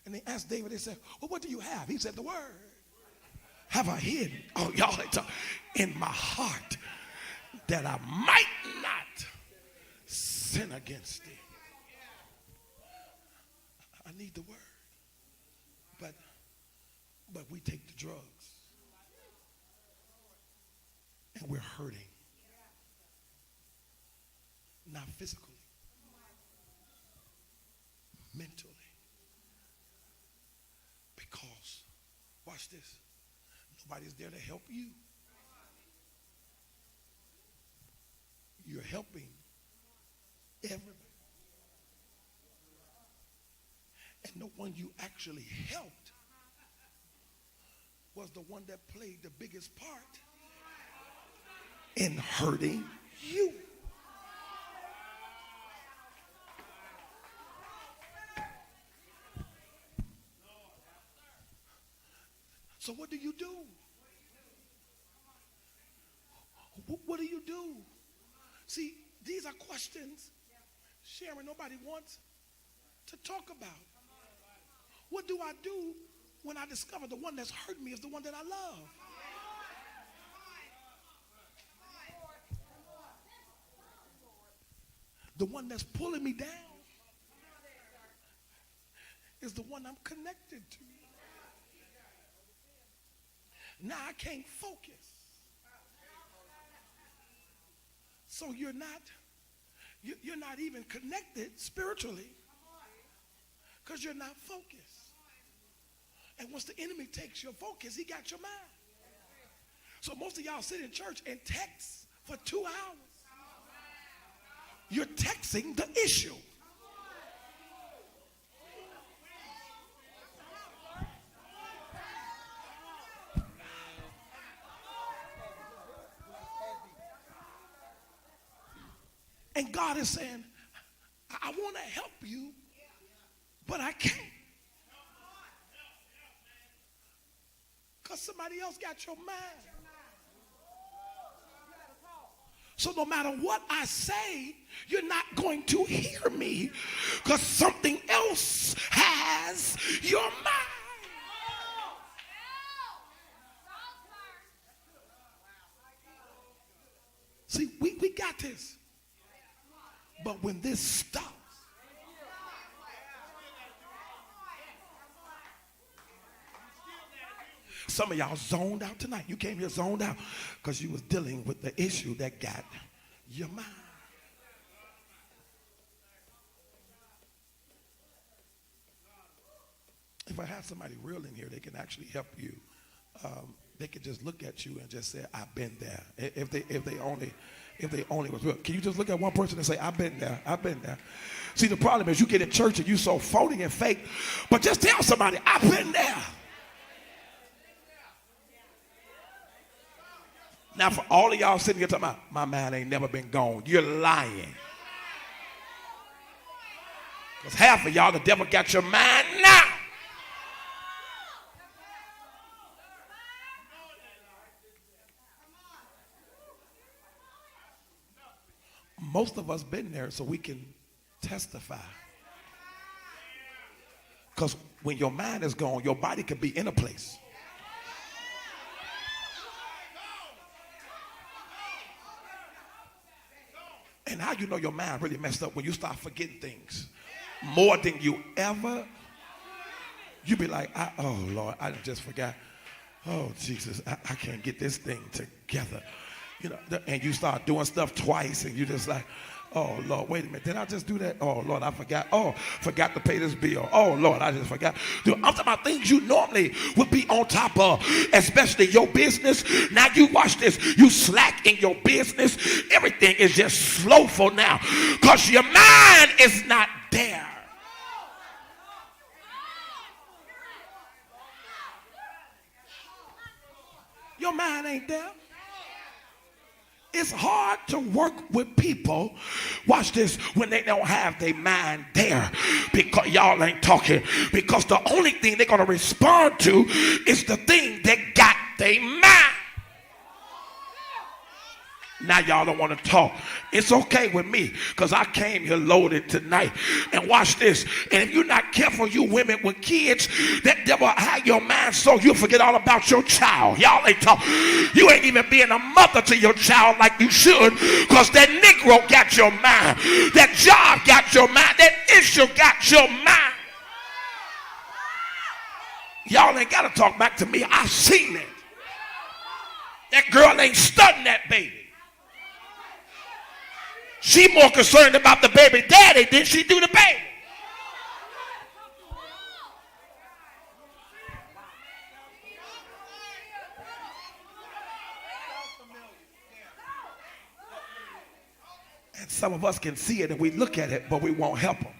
And they asked David, they said, well, what do you have? He said, the word. Have I hidden, oh, y'all, in my heart, that I might not sin against thee. I need the word. But we take the drugs and we're hurting. Not physically, mentally. Because, watch this, nobody's there to help you. You're helping everybody. And the one you actually helped was the one that played the biggest part in hurting you. So what do you do? What do you do? See, these are questions, Sharon, nobody wants to talk about. What do I do when I discover the one that's hurt me is the one that I love? The one that's pulling me down is the one I'm connected to. Now I can't focus. So you're not even connected spiritually because you're not focused. And once the enemy takes your focus, he got your mind. So most of y'all sit in church and text for 2 hours. You're texting the issue. And God is saying, I want to help you, but I can't. Because somebody else got your mind. So no matter what I say, you're not going to hear me because something else has your mind. See, we got this. But when this stops, some of y'all zoned out tonight. You came here zoned out because you was dealing with the issue that got your mind. If I have somebody real in here, they can actually help you. They can just look at you and just say, "I've been there." If they only was real. Can you just look at one person and say, "I've been there, I've been there"? See, the problem is you get in church and you so phony and fake, but just tell somebody, "I've been there." Now, for all of y'all sitting here talking about, "My mind ain't never been gone," you're lying. Because half of y'all, the devil got your mind now. Most of us been there so we can testify. Because when your mind is gone, your body can be in a place. And how you know your mind really messed up when you start forgetting things more than you ever. You be like, "Oh Lord, I just forgot. Oh Jesus, I can't get this thing together." You know, and you start doing stuff twice and you just like, "Oh Lord, wait a minute, did I just do that? Oh Lord, I forgot. Oh, forgot to pay this bill. Oh Lord, I just forgot." Dude, I'm talking about things you normally would be on top of, especially your business. Now you watch this, you slack in your business. Everything is just slowful now because your mind is not there. Your mind ain't there. It's hard to work with people, watch this, when they don't have their mind there because y'all ain't talking. Because the only thing they're going to respond to is the thing that got their mind. Now y'all don't want to talk. It's okay with me because I came here loaded tonight. And watch this. And if you're not careful, you women with kids, that devil have your mind so you'll forget all about your child. Y'all ain't talk. You ain't even being a mother to your child like you should because that Negro got your mind. That job got your mind. That issue got your mind. Y'all ain't got to talk back to me. I've seen it. That girl ain't studying that baby. She more concerned about the baby daddy than she do the baby. And some of us can see it and we look at it, but we won't help them.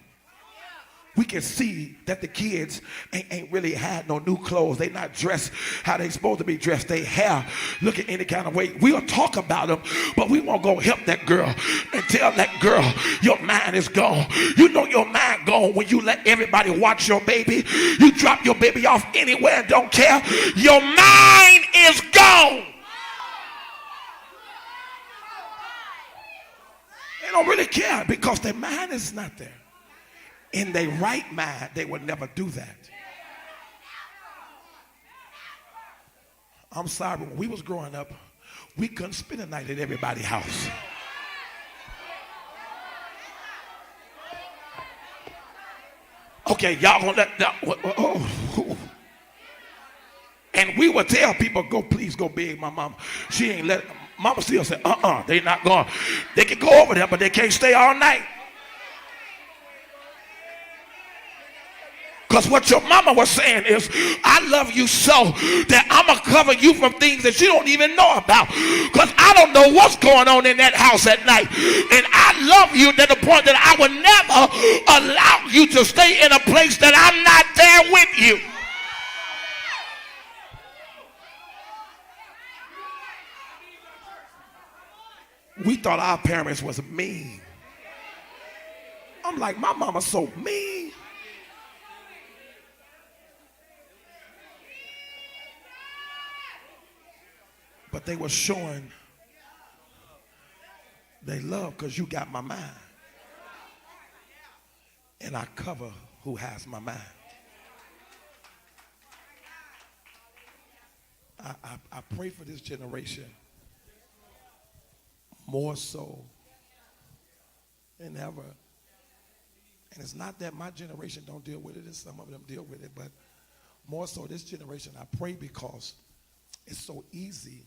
We can see that the kids ain't really had no new clothes. They not dressed how they supposed to be dressed. They hair looking any kind of way. We'll talk about them, but we won't go help that girl and tell that girl, "Your mind is gone." You know your mind gone when you let everybody watch your baby. You drop your baby off anywhere and don't care. Your mind is gone. They don't really care because their mind is not there. In their right mind, they would never do that. I'm sorry, when we was growing up, we couldn't spend a night at everybody's house. Okay, y'all gonna let that. And And we would tell people, go, please go big, my mama. She ain't let, mama still said, they not going. They can go over there, but they can't stay all night. Because what your mama was saying is, I love you so that I'm going to cover you from things that you don't even know about. Because I don't know what's going on in that house at night. And I love you to the point that I would never allow you to stay in a place that I'm not there with you. We thought our parents was mean. I'm like, my mama's so mean. But they were showing they love because you got my mind. And I cover who has my mind. I pray for this generation more so than ever. And it's not that my generation don't deal with it, and some of them deal with it, but more so this generation, I pray because it's so easy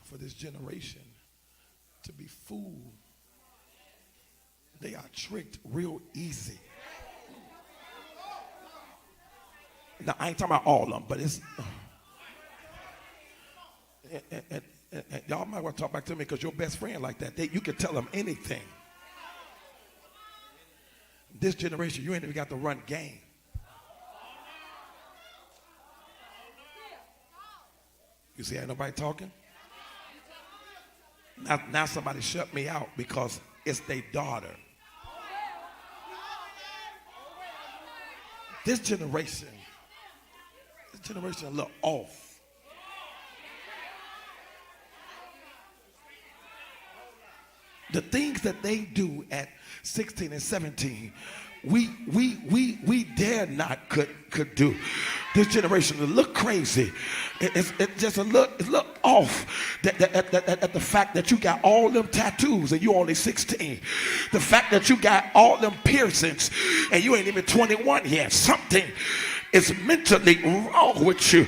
for this generation to be fooled. They are tricked real easy. Now, I ain't talking about all of them, but it's... And y'all might want to talk back to me because your best friend like that. You can tell them anything. This generation, you ain't even got to run game. You see, ain't nobody talking? Now somebody shut me out because it's their daughter. This generation a little off. The things that they do at 16 and 17, we dare not could do. This generation look crazy. It's just a little off at the fact that you got all them tattoos and you only 16. The fact that you got all them piercings and you ain't even 21 yet. Something is mentally wrong with you.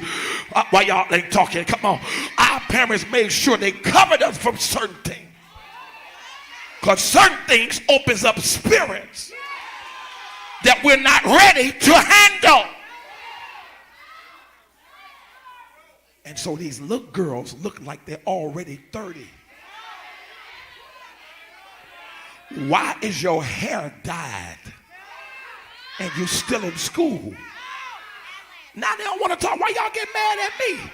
Why y'all ain't talking? Come on. Our parents made sure they covered us from certain things. Because certain things opens up spirits that we're not ready to handle. And so these little girls look like they're already 30. Why is your hair dyed and you still in school? Now they don't want to talk. Why y'all get mad at me?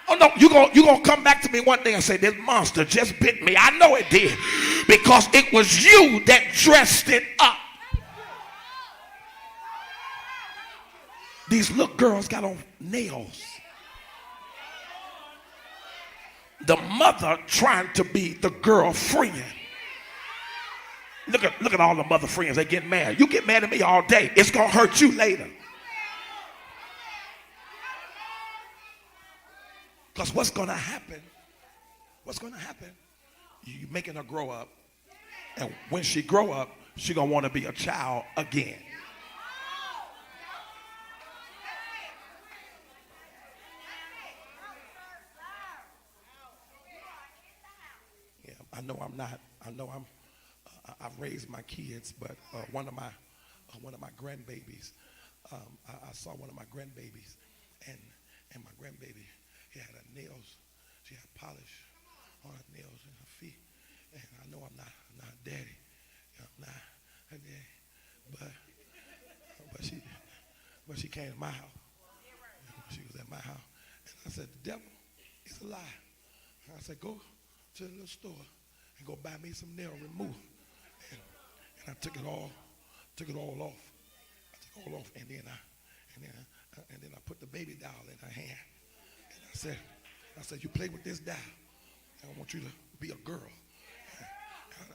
Oh no, you gonna come back to me one day and say, this monster just bit me. I know it did. Because it was you that dressed it up. These little girls got on nails. The mother trying to be the girlfriend. Look at all the mother friends. They get mad. You get mad at me all day. It's gonna hurt you later. Because what's gonna happen? You making her grow up, and when she grow up, she gonna want to be a child again. Yeah, I've raised my kids, but one of my grandbabies, I saw one of my grandbabies, and my grandbaby, he had her nails, she had polish on her nails and her feet, and I know I'm not daddy, I'm not her daddy, but she came to my house. She was at my house, and I said, the devil is a lie. I said, go to the little store and go buy me some nail remover. And I took it all off. And then I put the baby doll in her hand. And I said, you play with this doll. I want you to be a girl.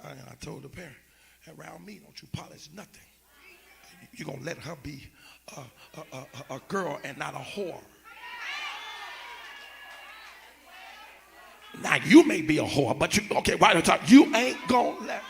And I told the parent, around me, don't you polish nothing. You're going to let her be a girl and not a whore. Now, you may be a whore, but right on top, you ain't going to let her.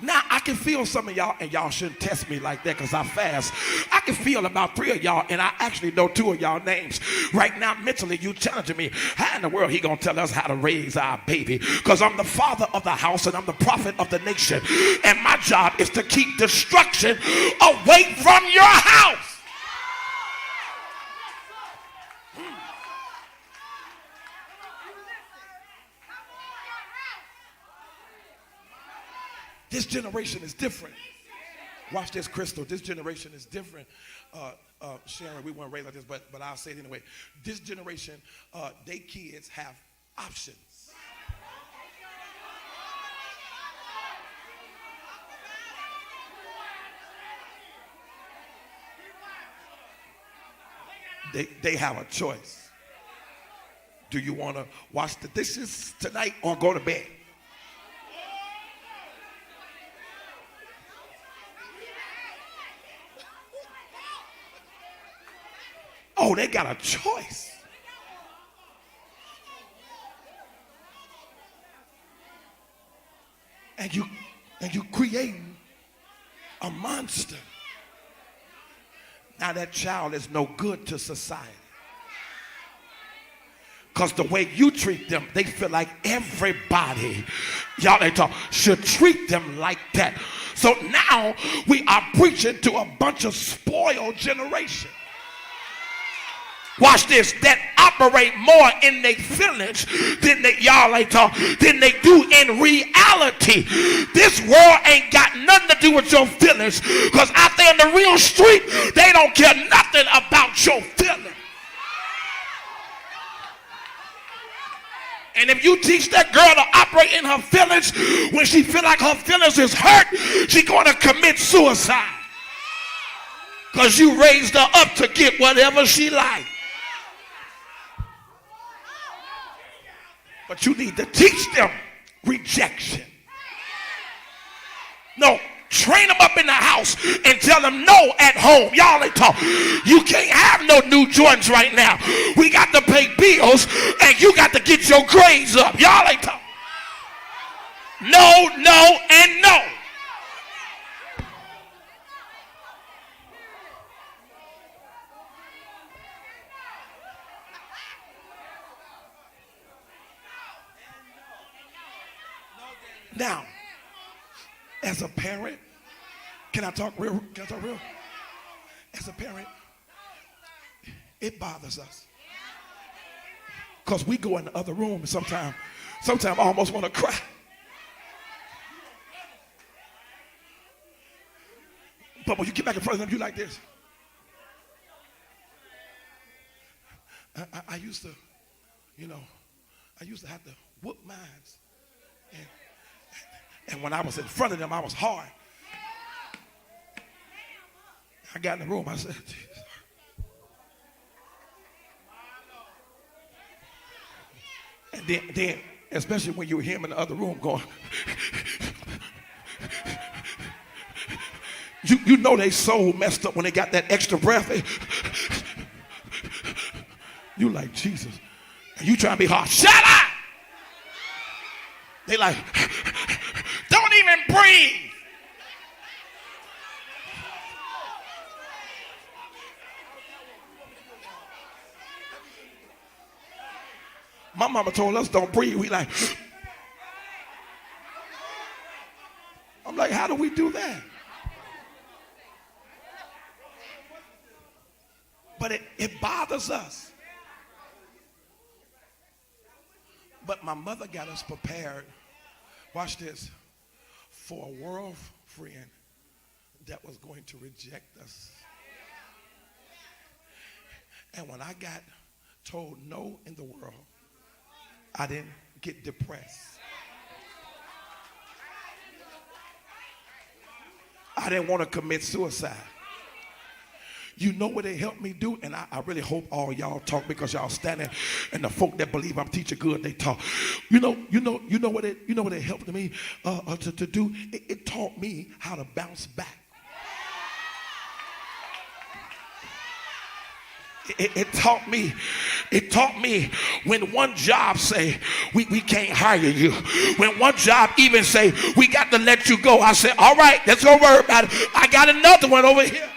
Now, I can feel some of y'all, and y'all shouldn't test me like that because I fast. I can feel about 3 of y'all, and I actually know 2 of y'all names. Right now, mentally, you challenging me. How in the world he gonna tell us how to raise our baby? Because I'm the father of the house, and I'm the prophet of the nation. And my job is to keep destruction away from your house. This generation is different. Watch this, Crystal. This generation is different. Sharon, we weren't raised like this, but I'll say it anyway. This generation, they kids have options. They have a choice. Do you want to wash the dishes tonight or go to bed? Oh, they got a choice. And you creating a monster. Now that child is no good to society. Because the way you treat them, they feel like everybody, y'all ain't talk, should treat them like that. So now we are preaching to a bunch of spoiled generation. Watch this, that operate more in their feelings than than they do in reality. This world ain't got nothing to do with your feelings, because out there in the real street, they don't care nothing about your feelings. And if you teach that girl to operate in her feelings, when she feel like her feelings is hurt, she's going to commit suicide. Because you raised her up to get whatever she likes. But you need to teach them rejection. No, train them up in the house and tell them no at home. Y'all ain't talk. You can't have no new Jordans right now. We got to pay bills and you got to get your grades up. Y'all ain't talk. No, no, and no. Now, as a parent, can I talk real? As a parent, it bothers us. Because we go in the other room and sometimes I almost want to cry. But when you get back in front of them, you like this. I used to have to whoop mines. And when I was in front of them, I was hard. I got in the room, I said, Jesus. And then, especially when you hear him in the other room going, you know they soul messed up when they got that extra breath. You like, Jesus. And you trying to be hard. Shut up! They like, don't even breathe. My mama told us don't breathe. We like, I'm like, how do we do that? But it bothers us. But my mother got us prepared, watch this, for a world friend that was going to reject us. And when I got told no in the world, I didn't get depressed. I didn't want to commit suicide. You know what it helped me do? And I really hope all y'all talk, because y'all standing, and the folk that believe I'm teaching good, they talk. You know what it helped me to do? It taught me how to bounce back. It taught me when one job say we can't hire you, when one job even say we got to let you go, I said, all right, let's go worry about it. I got another one over here.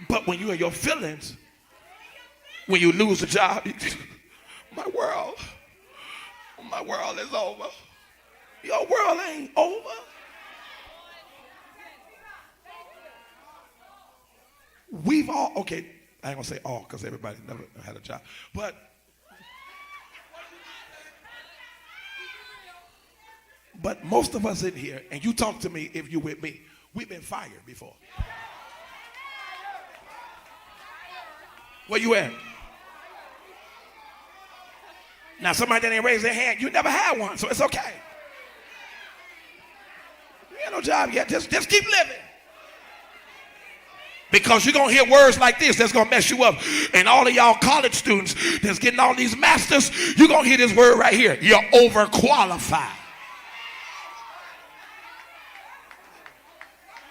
But when you're in your feelings, when you lose a job, my world is over. Your world ain't over. We've all, okay, I ain't gonna say all because everybody never had a job, but most of us in here, and you talk to me if you with me, we've been fired before. Where you at? Now somebody that ain't raised their hand, you never had one, so it's okay. You ain't no job yet, just keep living. Because you're going to hear words like this that's going to mess you up. And all of y'all college students that's getting all these masters, you're going to hear this word right here. You're overqualified.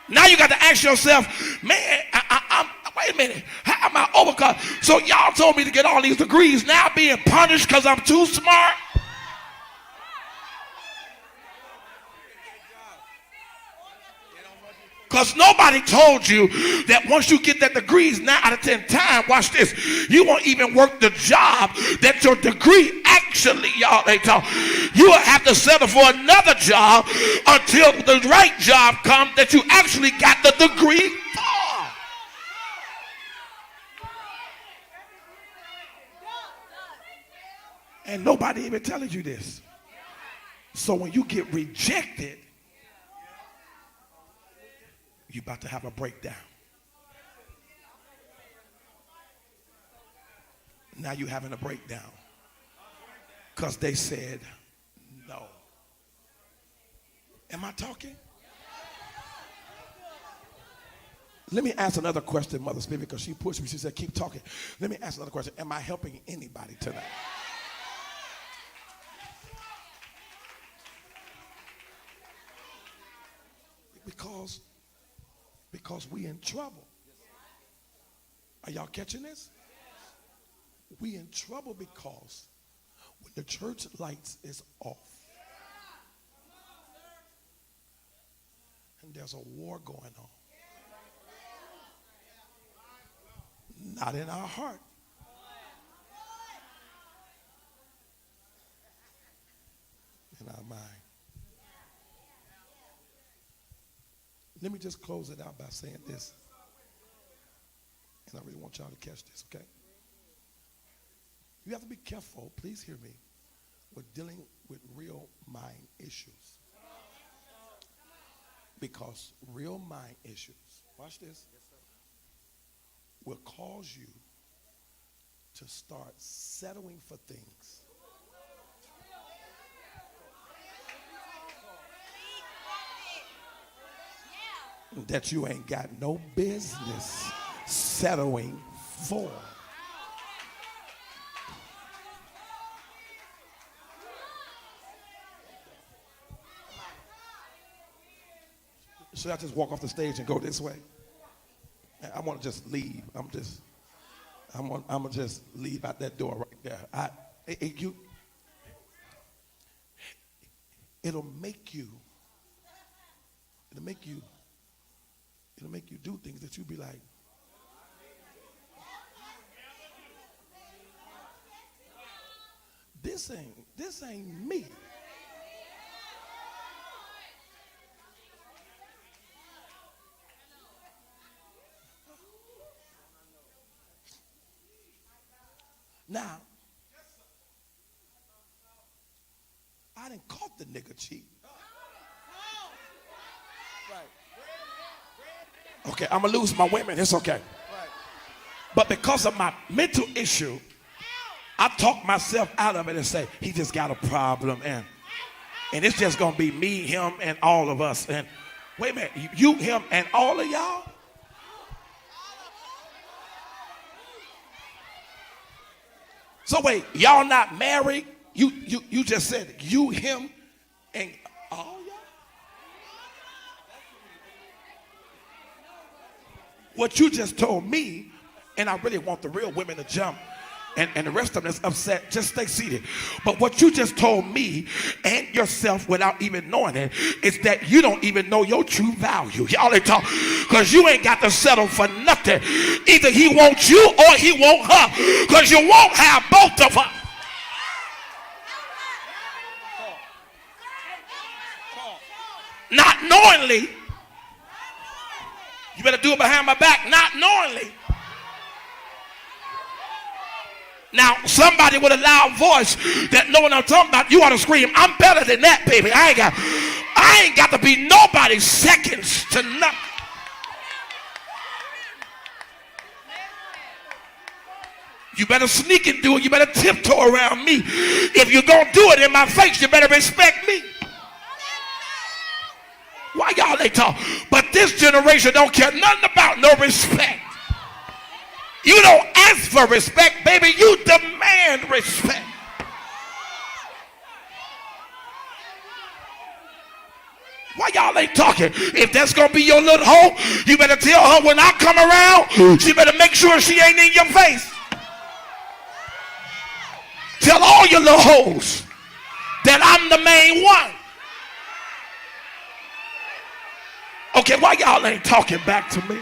Now you got to ask yourself, man, wait a minute, how am I overqualified? So y'all told me to get all these degrees. Now I'm being punished because I'm too smart. Because nobody told you that once you get that degrees, 9 out of 10 times, watch this, you won't even work the job that your degree actually, y'all ain't talk. You will have to settle for another job until the right job comes that you actually got the degree for. And nobody even telling you this. So when you get rejected, you're about to have a breakdown. Now you're having a breakdown because they said no. Am I talking? Let me ask another question, Mother Spirit, because she pushed me. She said, keep talking. Let me ask another question. Am I helping anybody tonight? Because we in trouble. Are y'all catching this? We in trouble because when the church lights is off and there's a war going on, not in our heart, in our mind. Let me just close it out by saying this. And I really want y'all to catch this, okay? You have to be careful, please hear me, with dealing with real mind issues. Because real mind issues, watch this, will cause you to start settling for things that you ain't got no business settling for. Should I just walk off the stage and go this way? I want to just leave. I'm gonna just leave out that door right there. It'll make you do things that you be like, this ain't me. Now, I done caught the nigga cheating. Okay, I'm gonna lose my women, it's okay. But because of my mental issue, I talk myself out of it and say, he just got a problem and it's just gonna be me, him, and all of us. And wait a minute, you, him, and all of y'all? So wait, y'all not married? You just said it. You, him, and all y'all? what you just told me, and I really want the real women to jump, and the rest of them is upset, just stay seated. But what you just told me and yourself without even knowing it is that you don't even know your true value. Y'all ain't talk, because you ain't got to settle for nothing. Either he wants you or he want her, because you won't have both of them. Not knowingly. You better do it behind my back, not knowingly. Now, somebody with a loud voice that know what I'm talking about, you ought to scream, I'm better than that, baby. I ain't got to be nobody's seconds to nothing. You better sneak and do it. You better tiptoe around me. If you're going to do it in my face, you better respect me. Why y'all ain't talk? But this generation don't care nothing about no respect. You don't ask for respect, baby. You demand respect. Why y'all ain't talking? If that's going to be your little hoe, you better tell her when I come around, she better make sure she ain't in your face. Tell all your little hoes that I'm the main one. Okay, why y'all ain't talking back to me?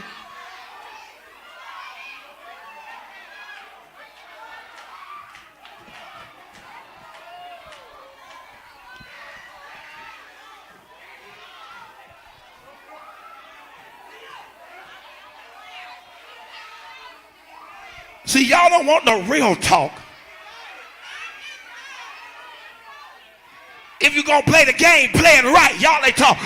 See, y'all don't want no real talk. If you're going to play the game, play it right. Y'all ain't talk.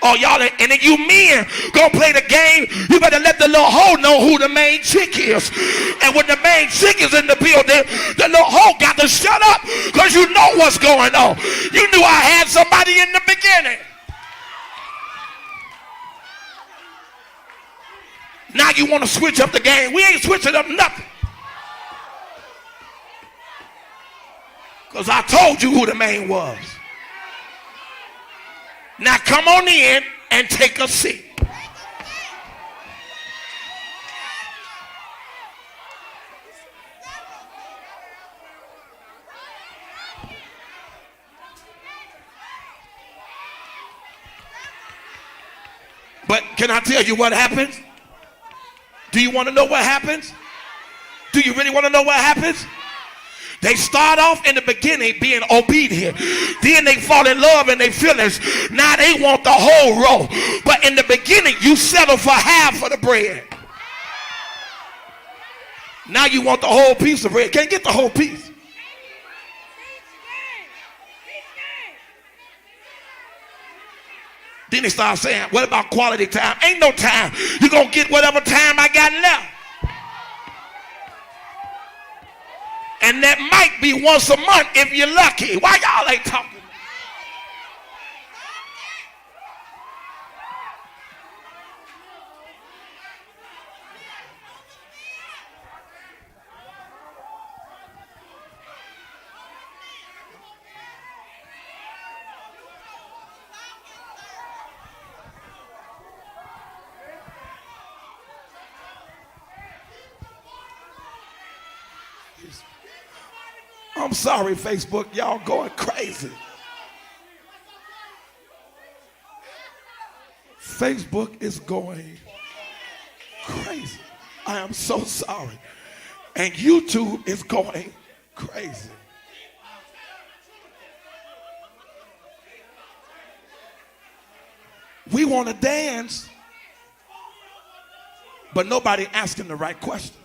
Oh, y'all ain't. And then you men going to play the game, you better let the little hoe know who the main chick is. And when the main chick is in the building, the little hoe got to shut up because you know what's going on. You knew I had somebody in the beginning. Now you want to switch up the game. We ain't switching up nothing. Because I told you who the main was. Now come on in and take a seat. But can I tell you what happens? Do you want to know what happens? Do you really want to know what happens? They start off in the beginning being obedient. Then they fall in love and they feelings. Now they want the whole roll. But in the beginning, you settle for half of the bread. Now you want the whole piece of bread. Can't get the whole piece. Then they start saying, what about quality time? Ain't no time. You're going to get whatever time I got left. And that might be once a month if you're lucky. Why y'all ain't talking? I'm sorry, Facebook. Y'all going crazy. Facebook is going crazy. I am so sorry. And YouTube is going crazy. We want to dance, but nobody asking the right question.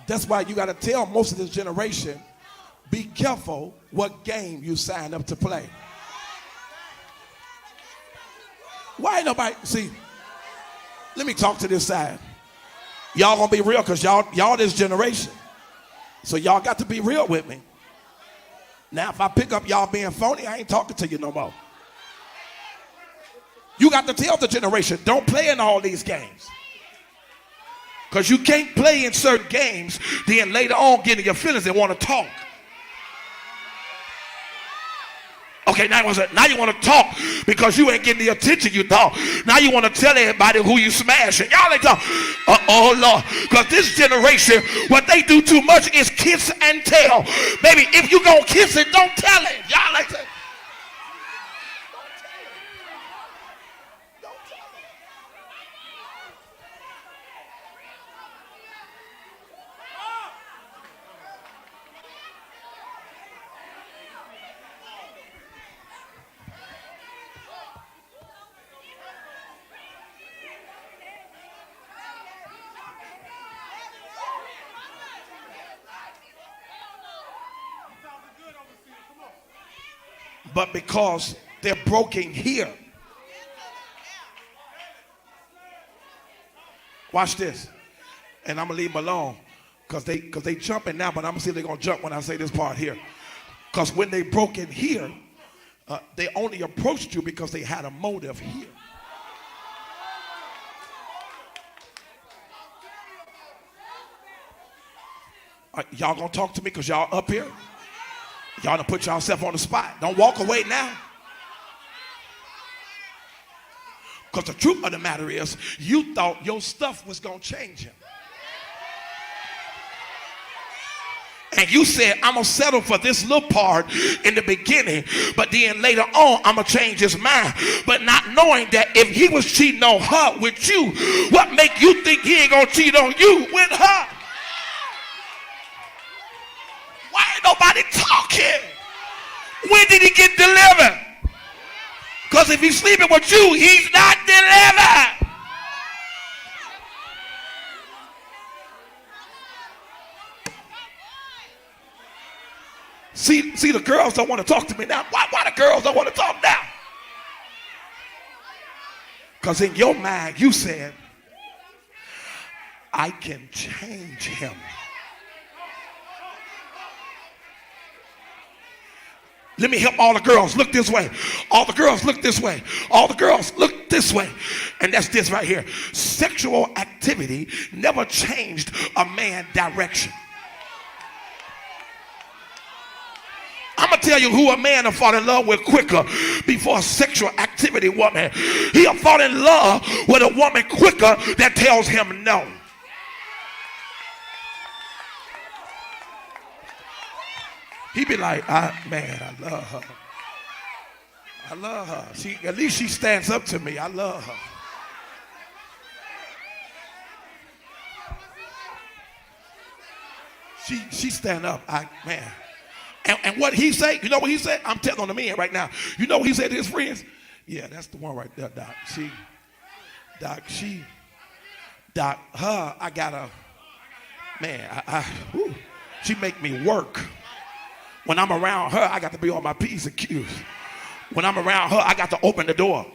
That's why you got to tell most of this generation, be careful what game you sign up to play. Why ain't nobody, see, let me talk to this side. Y'all gonna be real because y'all this generation. So y'all got to be real with me. Now if I pick up y'all being phony, I ain't talking to you no more. You got to tell the generation, don't play in all these games. Because you can't play in certain games, then later on get in your feelings and want to talk. Okay, now you want to talk because you ain't getting the attention you thought. Now you want to tell everybody who you smashing. Y'all ain't talk. Oh Lord, because this generation, what they do too much is kiss and tell. Baby, if you gonna kiss it, don't tell it. Y'all like that. But because they're broken here. Watch this. And I'm going to leave them alone because they jumping now, but I'm going to see if they're going to jump when I say this part here. Because when they broke in here, they only approached you because they had a motive here. Y'all going to talk to me because y'all up here? Y'all done put yourself on the spot. Don't walk away now. Because the truth of the matter is, you thought your stuff was going to change him. And you said, I'm going to settle for this little part in the beginning, but then later on, I'm going to change his mind. But not knowing that if he was cheating on her with you, what make you think he ain't going to cheat on you with her? Why ain't nobody talking? When did he get delivered? Because if he's sleeping with you, he's not delivered. See, the girls don't want to talk to me now. Why the girls don't want to talk now? Because in your mind, you said, I can change him. Let me help all the girls. Look this way. All the girls look this way. All the girls look this way. And that's this right here. Sexual activity never changed a man's direction. I'm going to tell you who a man will fall in love with quicker before a sexual activity woman. He'll fall in love with a woman quicker that tells him no. He be like, man, I love her. I love her. At least she stands up to me. I love her. She stand up. Man. And what he say, you know what he said? I'm telling on the men right now. You know what he said to his friends? Yeah, that's the one right there, Doc. Doc, her, I got a, man, she make me work. When I'm around her, I got to be on my P's and Q's. When I'm around her, I got to open the door.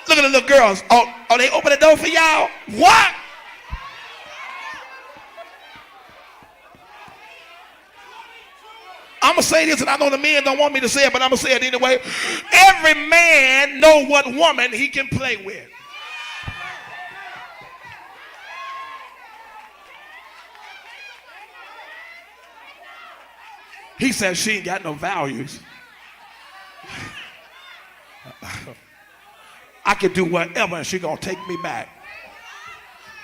Look at the little girls. Oh, they open the door for y'all? What? I'm going to say this, and I know the men don't want me to say it, but I'm going to say it anyway. Every man know what woman he can play with. He says she ain't got no values. I can do whatever and she gonna take me back.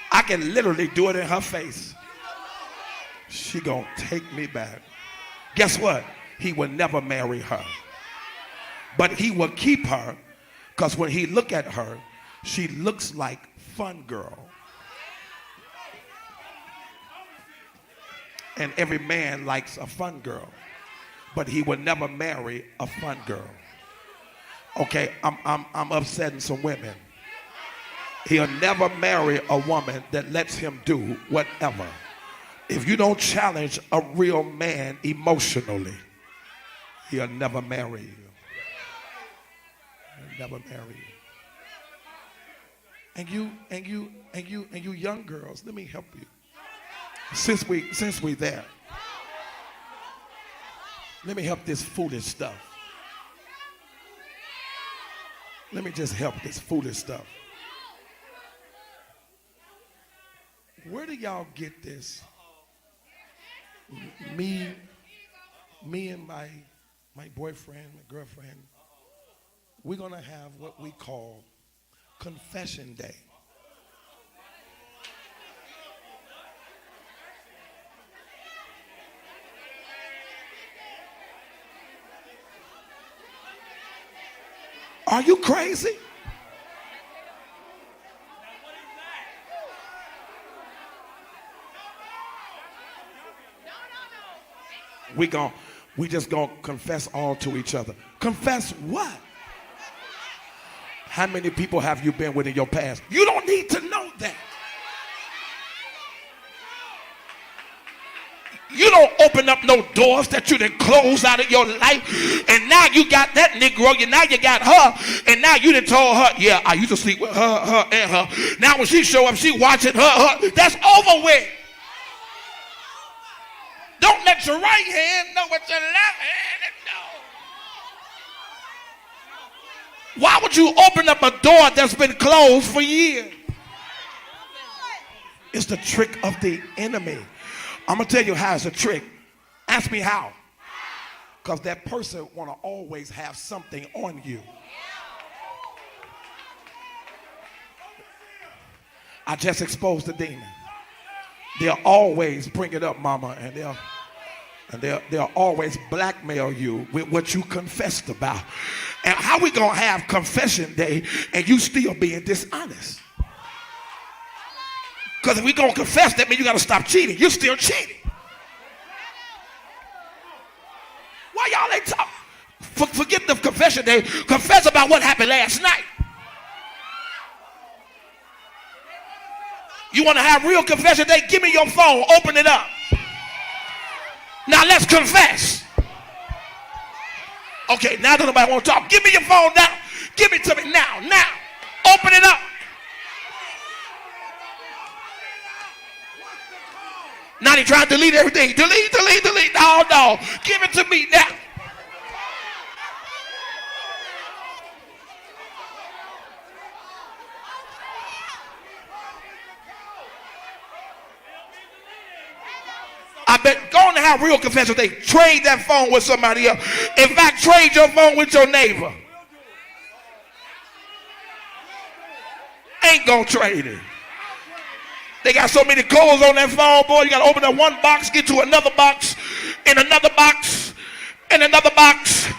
I can literally do it in her face. She gonna take me back. Guess what? He will never marry her. But he will keep her because when he look at her, she looks like fun girl. And every man likes a fun girl. But he will never marry a fun girl. Okay, I'm upsetting some women. He'll never marry a woman that lets him do whatever. If you don't challenge a real man emotionally, he'll never marry you. He'll never marry you. And you young girls, let me help you. Since we there, let me help this foolish stuff. Let me just help this foolish stuff. Where do y'all get this? Me and my boyfriend, my girlfriend, we're going to have what we call confession day. Are you crazy? We just gonna confess all to each other. Confess what? How many people have you been with in your past? You don't need to know that. You don't open up no doors that you done close out of your life. And now you got that Negro, now you got her, and now you done told her, yeah, I used to sleep with her, and her. Now when she show up, she watching her. That's over with. Don't let your right hand know what your left hand knows. Why would you open up a door that's been closed for years? It's the trick of the enemy. I'm going to tell you how it's a trick. Ask me how. Because that person want to always have something on you. I just exposed the demon. They'll always bring it up, mama, and they'll always blackmail you with what you confessed about. And how we going to have confession day and you still being dishonest? Because if we going to confess, that means you got to stop cheating. You're still cheating. Why y'all ain't talk? Forget the confession day. Confess about what happened last night. You want to have real confession day? Give me your phone. Open it up. Now let's confess. Okay, now that nobody want to talk. Give me your phone now. Give it to me now. Now. Open it up. Now they trying to delete everything. Delete. No. Give it to me now. I bet go on and have real confession day. Trade that phone with somebody else. In fact, trade your phone with your neighbor. Ain't gonna trade it. They got so many clothes on that phone, boy. You got to open up one box, get to another box, and another box, and another box.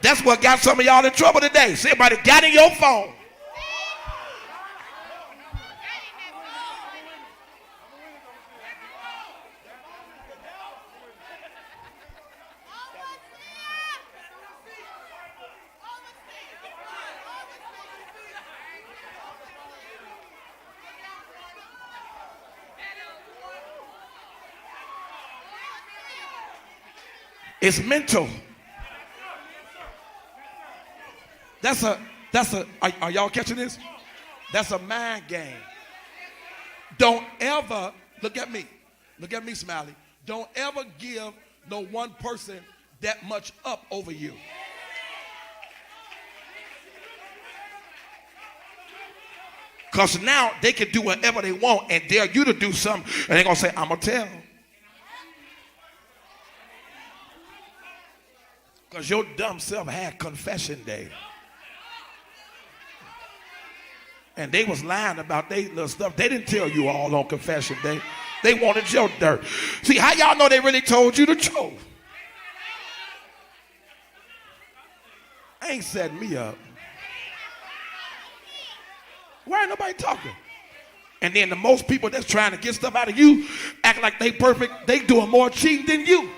That's what got some of y'all in trouble today. Somebody got in your phone. It's mental. Are y'all catching this? That's a mind game. Don't ever, look at me, Smiley. Don't ever give no one person that much up over you. Because now they can do whatever they want and dare you to do something, and they're going to say, I'm going to tell. Because your dumb self had confession day. And they was lying about their little stuff. They didn't tell you all on confession day. They wanted your dirt. See, how y'all know they really told you the truth? Ain't setting me up. Why ain't nobody talking? And then the most people that's trying to get stuff out of you act like they perfect. They doing more cheating than you.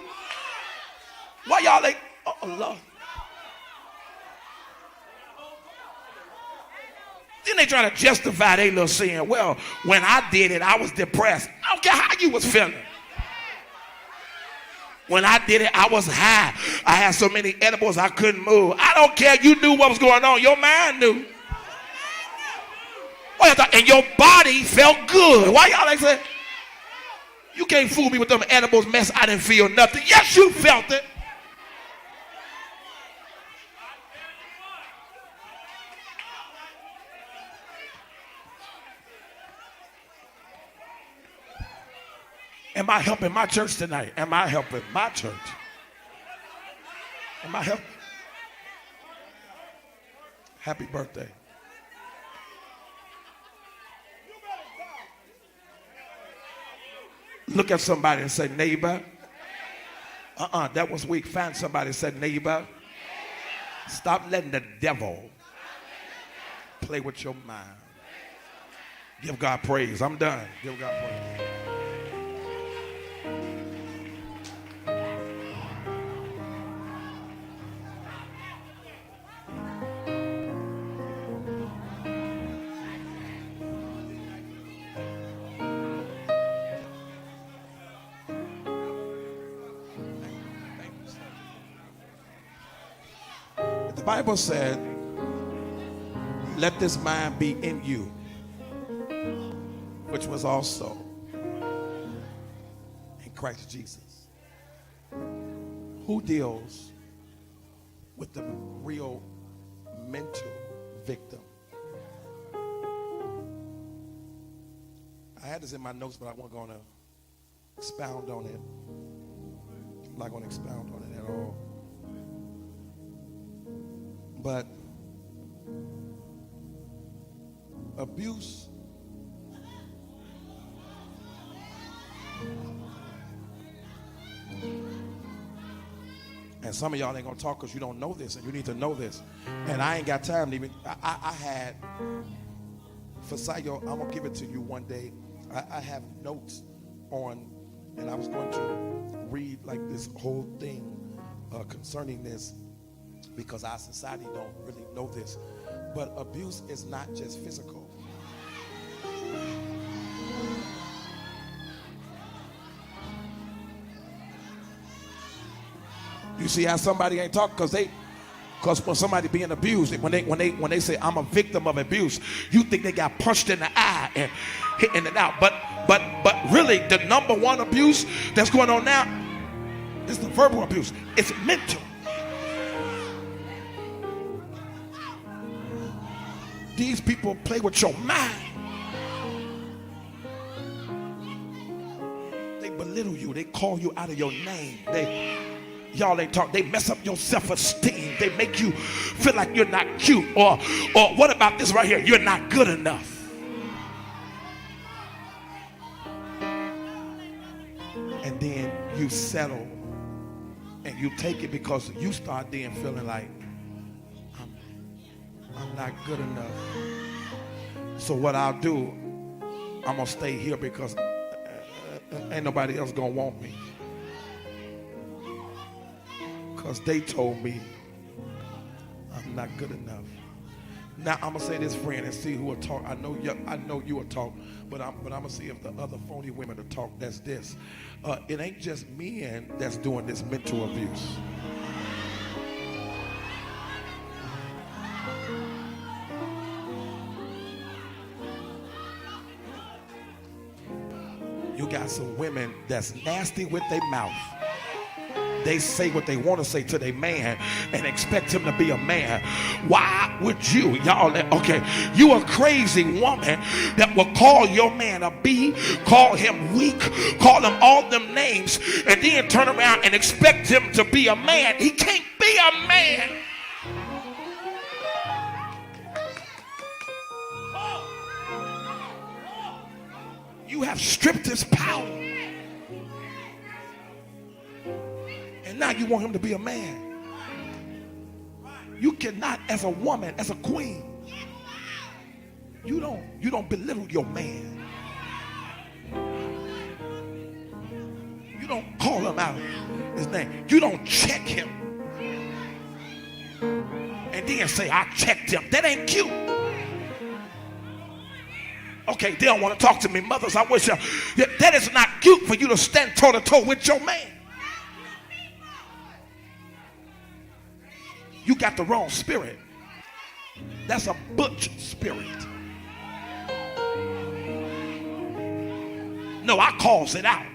Why y'all like, oh Lord. Then they try to justify their little sin. Well, when I did it, I was depressed. I don't care how you was feeling. When I did it, I was high. I had so many edibles I couldn't move. I don't care. You knew what was going on. Your mind knew. And your body felt good. Why y'all like say, you can't fool me with them edibles mess. I didn't feel nothing. Yes, you felt it. Am I helping my church tonight? Am I helping my church? Am I helping? Happy birthday. Look at somebody and say, neighbor. That was weak. Find somebody and say, neighbor. Stop letting the devil play with your mind. Give God praise. I'm done. Give God praise. The Bible said, let this mind be in you, which was also in Christ Jesus. Who deals with the real mental victim? I had this in my notes, but I wasn't going to expound on it. I'm not going to expound on it at all. But abuse and some of y'all ain't gonna talk because you don't know this, and you need to know this. And I ain't got time to even. I had for Sayo, I'm gonna give it to you one day. I have notes on, and I was going to read like this whole thing concerning this, because our society don't really know this. But abuse is not just physical. You see how somebody ain't talking because when somebody being abused, when they say I'm a victim of abuse, you think they got punched in the eye and hitting it out. But really the number one abuse that's going on now is the verbal abuse. It's mental. These people play with your mind. They belittle you. They call you out of your name. Y'all ain't talk. They mess up your self-esteem. They make you feel like you're not cute. Or what about this right here? You're not good enough. And then you settle and you take it because you start then feeling like I'm not good enough. So what I'll do, I'm gonna stay here because ain't nobody else gonna want me. Because they told me I'm not good enough. Now I'm gonna say this, friend, and see who will talk. I know you will talk, but I'm gonna see if the other phony women will talk. That's this. It ain't just men that's doing this mental abuse. You got some women that's nasty with their mouth. They say what they want to say to their man and expect him to be a man. Why would you? Y'all, okay, you a crazy woman that will call your man a B, call him weak, call him all them names, and then turn around and expect him to be a man. He can't be a man. You have stripped his power. And now you want him to be a man. You cannot, as a woman, as a queen, you don't belittle your man. You don't call him out his name. You don't check him. And then say, I checked him. That ain't cute. Okay, they don't want to talk to me. Mothers, I wish that is not cute for you to stand toe to toe with your man. You got the wrong spirit. That's a butch spirit. No, I calls it out.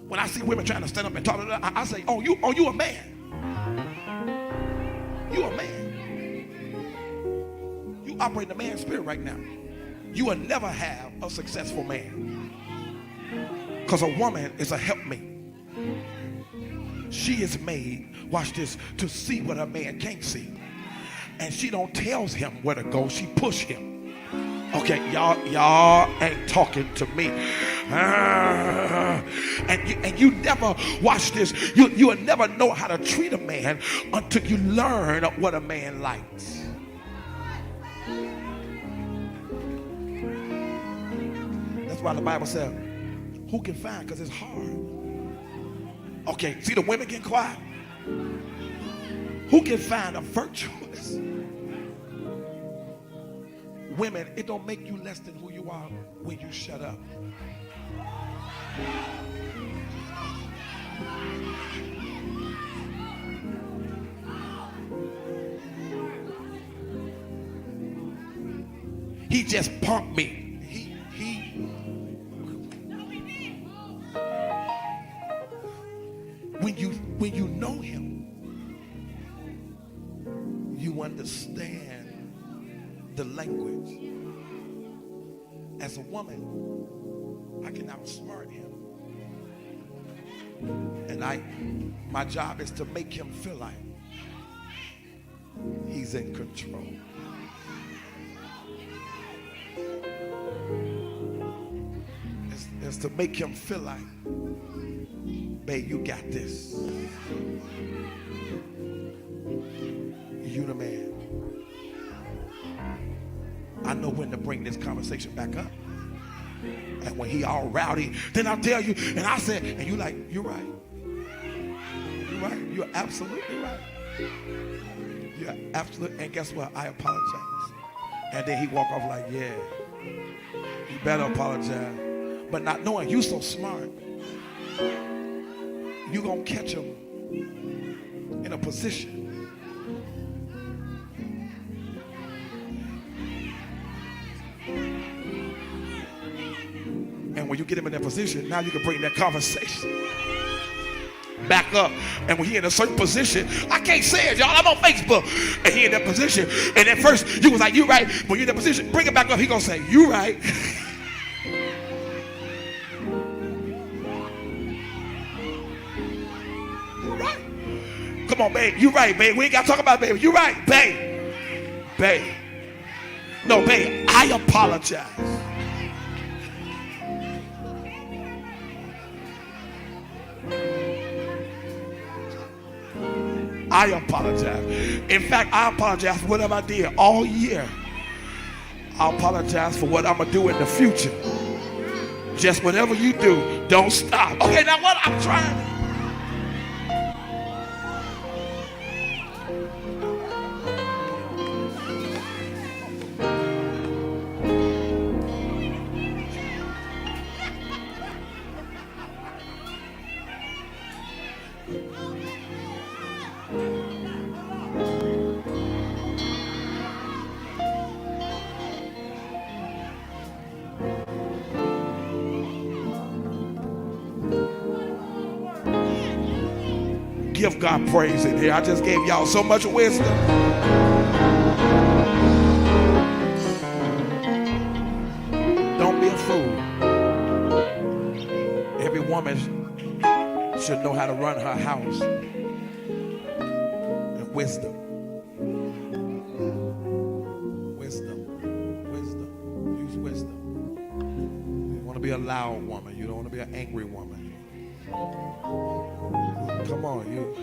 When I see women trying to stand up and talk to them, I say, oh, you a man. You a man. You operate in a man's spirit right now. You will never have a successful man. Because a woman is a helpmate. She is made, watch this, to see what a man can't see. And she don't tells him where to go, she push him. Okay, y'all ain't talking to me. And you never, watch this, you'll never know how to treat a man until you learn what a man likes. That's why the Bible says, who can find? Because it's hard. Okay, see the women getting quiet? Who can find a virtuous? Women, it don't make you less than who you are when you shut up. He just punked me. When you know him, you understand the language. As a woman, I can outsmart him. And my job is to make him feel like he's in control. It's to make him feel like, babe, you got this. You the man. I know when to bring this conversation back up. And when he all rowdy, then I'll tell you, and I said, and you like, you're right. You're right. You're absolutely right. You're absolutely, and guess what? I apologize. And then he walk off like, yeah, you better apologize. But not knowing you so smart, you gonna catch him in a position. And when you get him in that position, now you can bring that conversation back up. And when he in a certain position, I can't say it, y'all, I'm on Facebook. And he in that position. And at first, you was like, you right. When you in that position, bring it back up. He gonna say, you right. Come on, babe. You right, babe. We ain't got to talk about it, babe. You right, babe. Babe. No, babe. I apologize. I apologize. In fact, I apologize for whatever I did all year. I apologize for what I'm going to do in the future. Just whatever you do, don't stop. Okay, now what? I'm trying. Give God praise in here. I just gave y'all so much wisdom. Don't be a fool. Every woman should know how to run her house. And wisdom. Wisdom. Wisdom. Use wisdom. You want to be a loud woman. You don't want to be an angry woman. Come on, you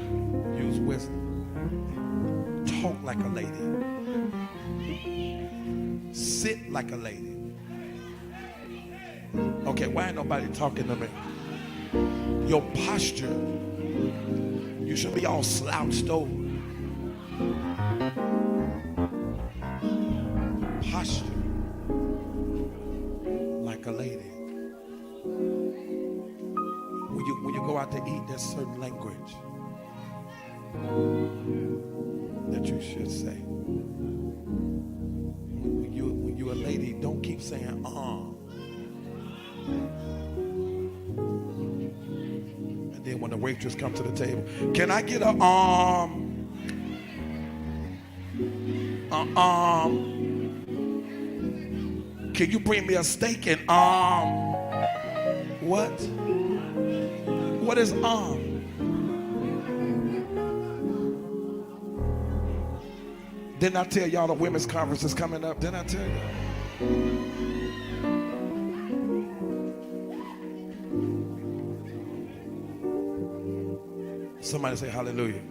use wisdom. Talk like a lady. Sit like a lady. Okay, why ain't nobody talking to me? Your posture, you should be all slouched over. Posture like a lady. When you go out to eat, there's certain language that you should say. When you're a lady, don't keep saying And then when the waitress comes to the table, can I get a Can you bring me a steak and What? What is arm? Didn't I tell y'all the women's conference is coming up? Didn't I tell you? Somebody say hallelujah.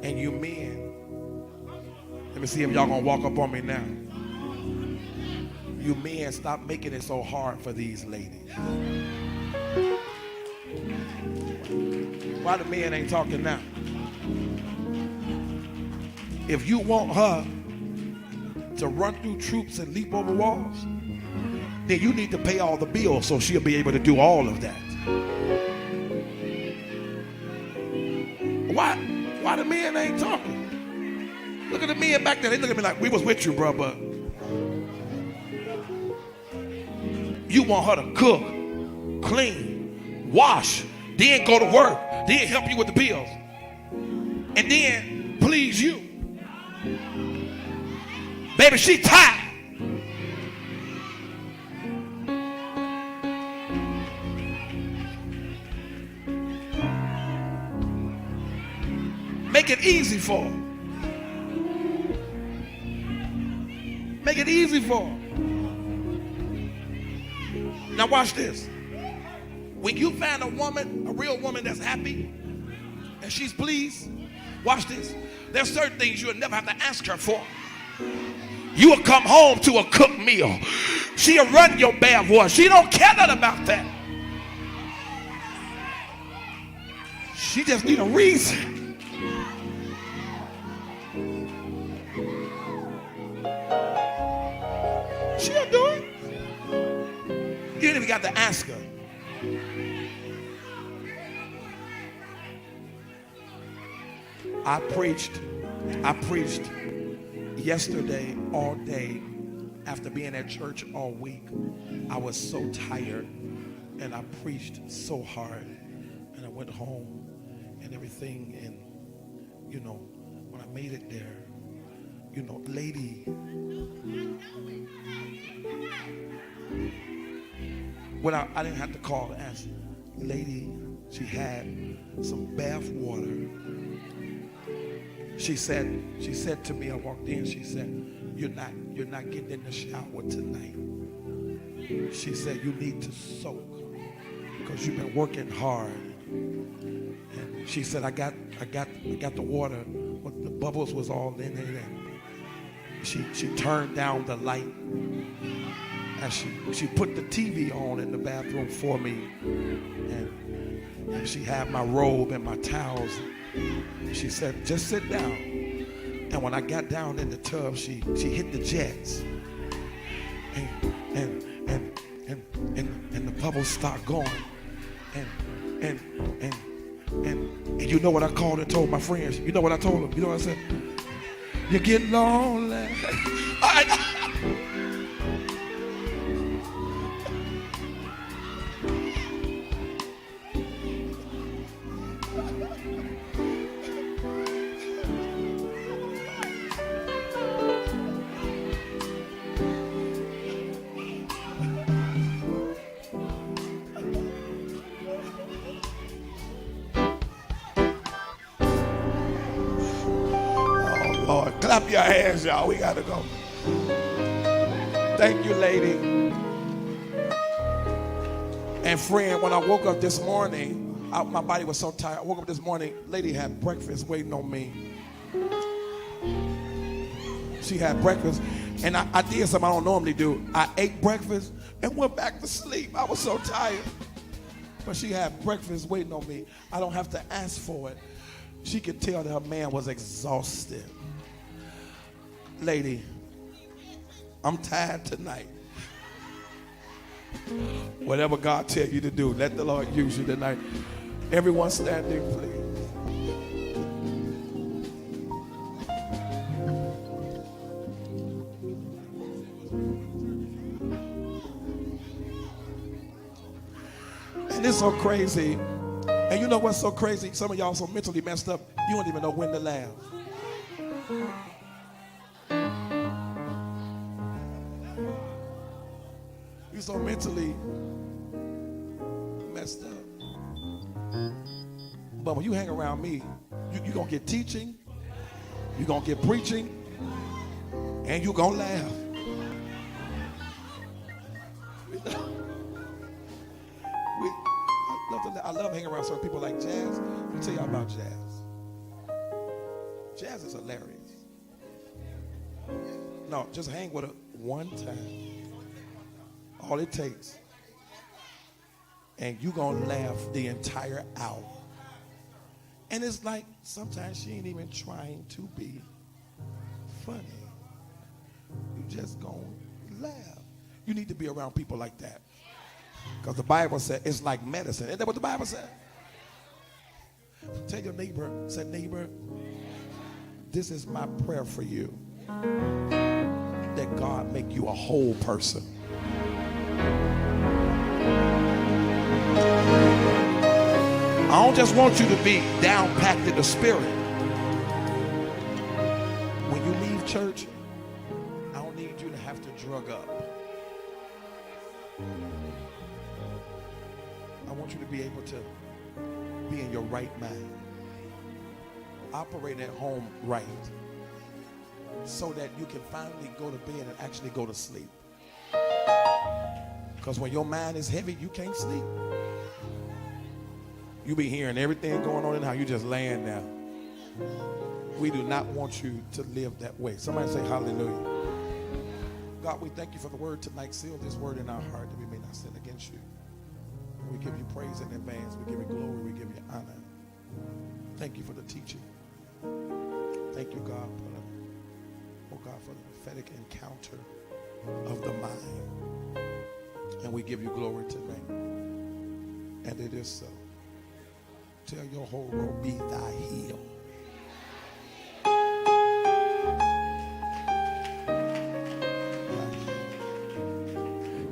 And you men, let me see if y'all gonna walk up on me now. You men, stop making it so hard for these ladies. Why the men ain't talking now? If you want her to run through troops and leap over walls, then you need to pay all the bills so she'll be able to do all of that. Why the men ain't talking? Look at the men back there. They look at me like, we was with you, bro, but you want her to cook, clean, wash, then go to work, then help you with the bills, and then please you. Baby, she tired. Make it easy for her. Make it easy for her. Now watch this. When you find a woman, a real woman that's happy and she's pleased, watch this. There's certain things you'll never have to ask her for. You will come home to a cooked meal. She'll run your bath water. She don't care nothing about that. She just need a reason. She'll do it. You ain't even got to ask her. I preached yesterday all day after being at church all week. I was so tired and I preached so hard, and I went home and everything, and you know, when I made it there, you know, lady, when I didn't have to call to ask, lady, she had some bath water. She said to me, I walked in, she said, you're not getting in the shower tonight. She said, you need to soak because you've been working hard. And she said, I got the water, but the bubbles was all in it. And she turned down the light and she put the TV on in the bathroom for me. And she had my robe and my towels. She said, just sit down. And when I got down in the tub, she hit the jets. And the bubbles start going. And you know what I called and told my friends? You know what I told them? You know what I said? You're getting lonely. Lord, clap your hands, y'all. We got to go. Thank you, lady. And friend, when I woke up this morning, my body was so tired. I woke up this morning, lady had breakfast waiting on me. She had breakfast, and I did something I don't normally do. I ate breakfast and went back to sleep. I was so tired. But she had breakfast waiting on me. I don't have to ask for it. She could tell that her man was exhausted. Lady, I'm tired tonight. Whatever God tells you to do, let the Lord use you tonight. Everyone standing, please. And it's so crazy. And you know what's so crazy? Some of y'all so mentally messed up, you don't even know when to laugh. You're so mentally that stuff. But when you hang around me, you're going to get teaching, you're going to get preaching, and you're going to laugh. I love hanging around certain people like Jazz. Let me tell y'all about Jazz. Jazz is hilarious. No, just hang with her one time. All it takes. And you're going to laugh the entire hour. And it's like sometimes she ain't even trying to be funny. You just going to laugh. You need to be around people like that. Because the Bible said it's like medicine. Isn't that what the Bible said? Tell your neighbor, say, neighbor, this is my prayer for you. That God make you a whole person. I don't just want you to be down packed in the spirit. When you leave church, I don't need you to have to drug up. I want you to be able to be in your right mind. Operate at home right. So that you can finally go to bed and actually go to sleep. Because when your mind is heavy, you can't sleep. You be hearing everything going on in the house. You just laying there. We do not want you to live that way. Somebody say hallelujah. God, we thank you for the word tonight. Seal this word in our heart that we may not sin against you. We give you praise in advance. We give you glory. We give you honor. Thank you for the teaching. Thank you, God, for the prophetic encounter of the mind. And we give you glory tonight. And it is so. Tell your whole road, be thy healed.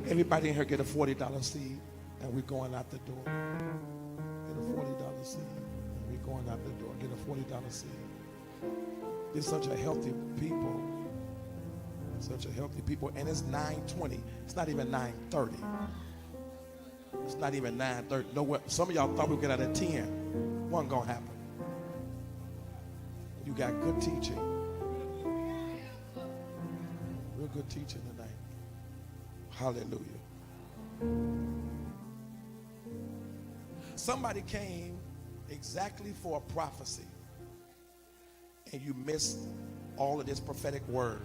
Everybody in here get a $40 seed, and we're going out the door. Get a $40 seed, and we're going out the door. Get a $40 seed. There's such a healthy people. Such a healthy people. And it's 9:20. It's not even 9:30. It's not even 9:30. No, some of y'all thought we would get out at 10. Wasn't going to happen. You got good teaching. Real good teaching tonight. Hallelujah. Somebody came exactly for a prophecy. And you missed all of this prophetic word.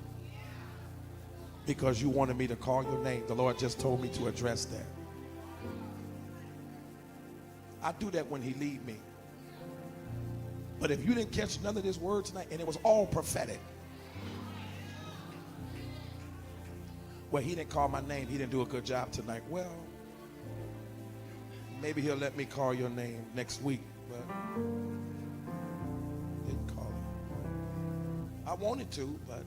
Because you wanted me to call your name. The Lord just told me to address that. I do that when he lead me. But if you didn't catch none of this word tonight, and it was all prophetic. Well, he didn't call my name. He didn't do a good job tonight. Well, maybe he'll let me call your name next week. But didn't call it. I wanted to, but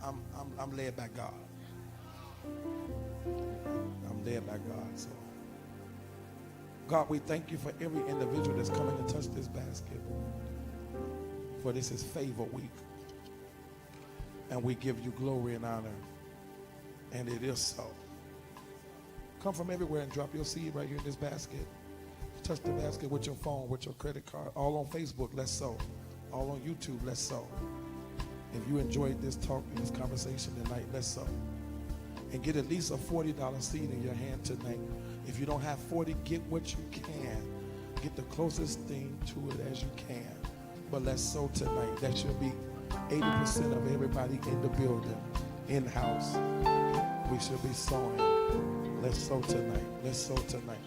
I'm led by God. I'm led by God. So, God, we thank you for every individual that's coming to touch this basket. For this is favor week. And we give you glory and honor. And it is so. Come from everywhere and drop your seed right here in this basket. Touch the basket with your phone, with your credit card. All on Facebook, let's sow. All on YouTube, let's sow. If you enjoyed this talk and this conversation tonight, let's sow. And get at least a $40 seed in your hand tonight. If you don't have 40, get what you can. Get the closest thing to it as you can. But let's sow tonight. That should be 80% of everybody in the building, in-house. We should be sowing. Let's sow tonight. Let's sow tonight.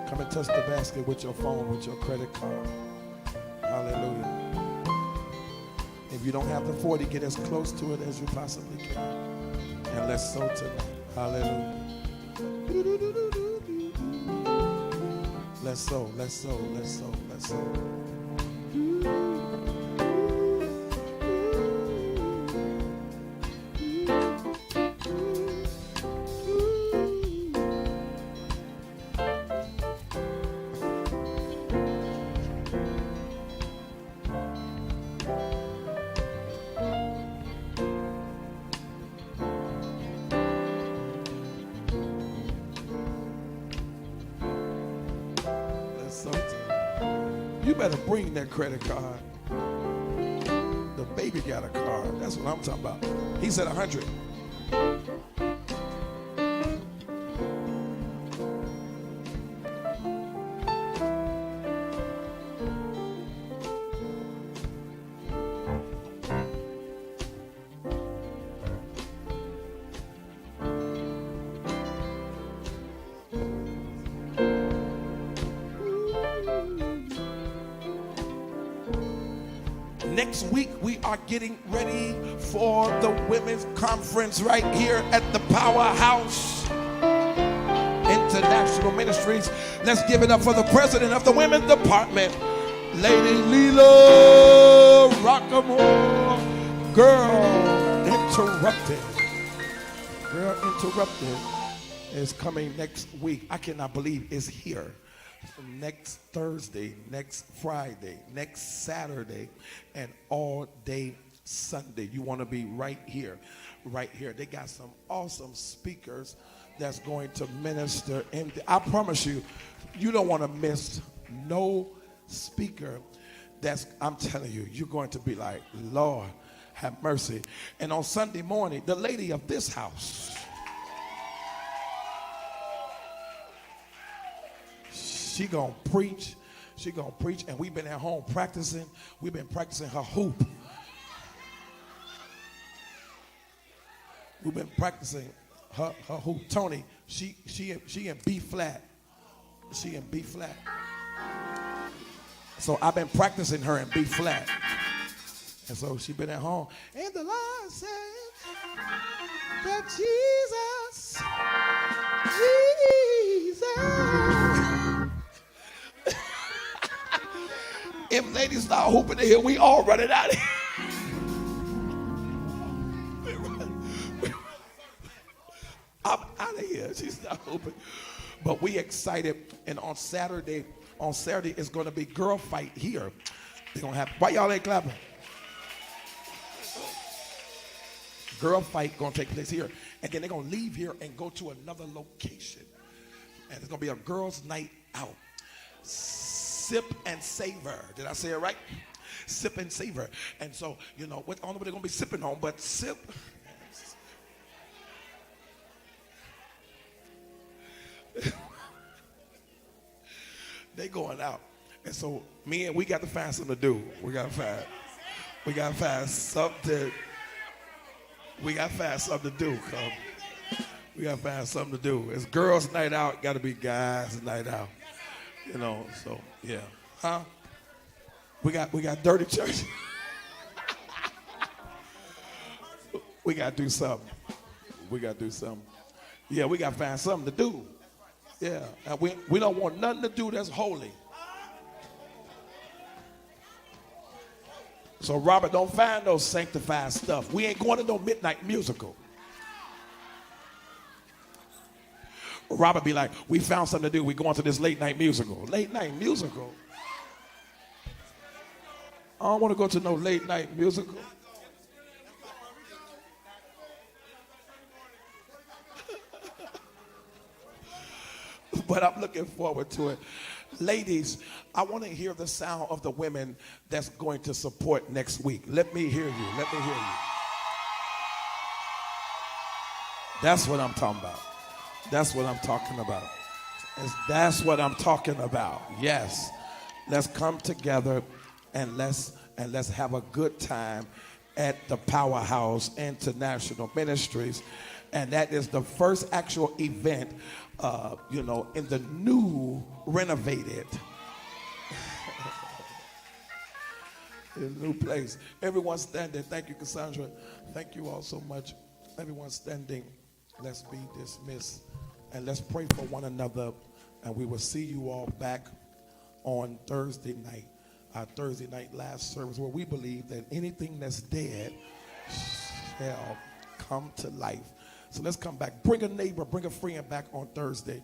Come and touch the basket with your phone, with your credit card. Hallelujah. If you don't have the 40, get as close to it as you possibly can. And let's sow tonight. Hallelujah. Let's sow, let's sow, let's sow, let's sow. better bring that credit card. The baby got a card. That's what I'm talking about. He said 100. Next week, we are getting ready for the women's conference right here at the Powerhouse International Ministries. Let's give it up for the president of the women's department, Lady Leela Rockamore. Girl Interrupted. Girl Interrupted is coming next week. I cannot believe it's here. Next Thursday, next Friday, next Saturday, and all day Sunday. You want to be right here, right here. They got some awesome speakers that's going to minister. And I promise you, you don't want to miss no speaker that's, I'm telling you, you're going to be like, Lord, have mercy. And on Sunday morning, the lady of this house, she gonna preach. She gonna preach, and we've been at home practicing. We've been practicing her hoop. We've been practicing her hoop. Tony, she in B flat. She in B flat. So I've been practicing her in B flat, and so she been at home. And the Lord said that Jesus. If ladies start hooping in here, we all running out of here. I'm out of here. She's not hooping. But we excited. And on Saturday it's going to be girl fight here. They're going to have, why y'all ain't clapping? Girl fight going to take place here. And then they're going to leave here and go to another location. And it's going to be a girls' night out. Sip and savor. Did I say it right? Sip and savor. And so, you know, I don't know what they're going to be sipping on, but sip. They going out. And so we got to find something to do. We got to find something. We got to find something to do. We got to find something to do. It's girls' night out. Got to be guys' night out. You know, so yeah. Huh? We got dirty church. We got to do something. Yeah, we got to find something to do. Yeah. And we don't want nothing to do that's holy. So Robert, don't find those sanctified stuff. We ain't going to no midnight musical. Robert be like, we found something to do. We going to this late night musical. Late night musical? I don't want to go to no late night musical. But I'm looking forward to it. Ladies, I want to hear the sound of the women that's going to support next week. Let me hear you. Let me hear you. That's what I'm talking about. That's what I'm talking about. That's what I'm talking about. Yes. Let's come together and let's have a good time at the Powerhouse International Ministries. And that is the first actual event, in the new renovated new place. Everyone standing. Thank you, Cassandra. Thank you all so much. Everyone standing. Let's be dismissed. And let's pray for one another. And we will see you all back on Thursday night. Our Thursday night last service, where we believe that anything that's dead shall come to life. So let's come back. Bring a neighbor, bring a friend back on Thursday,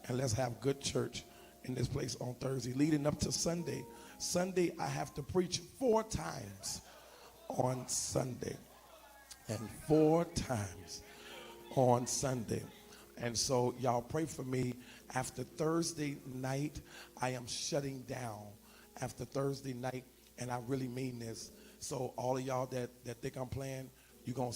and let's have good church in this place on Thursday, leading up to Sunday. Sunday, I have to preach 4 times on Sunday, and 4 times on Sunday. And so y'all pray for me. After Thursday night, I am shutting down after Thursday night, and I really mean this. So all of y'all that think I'm playing, you're going to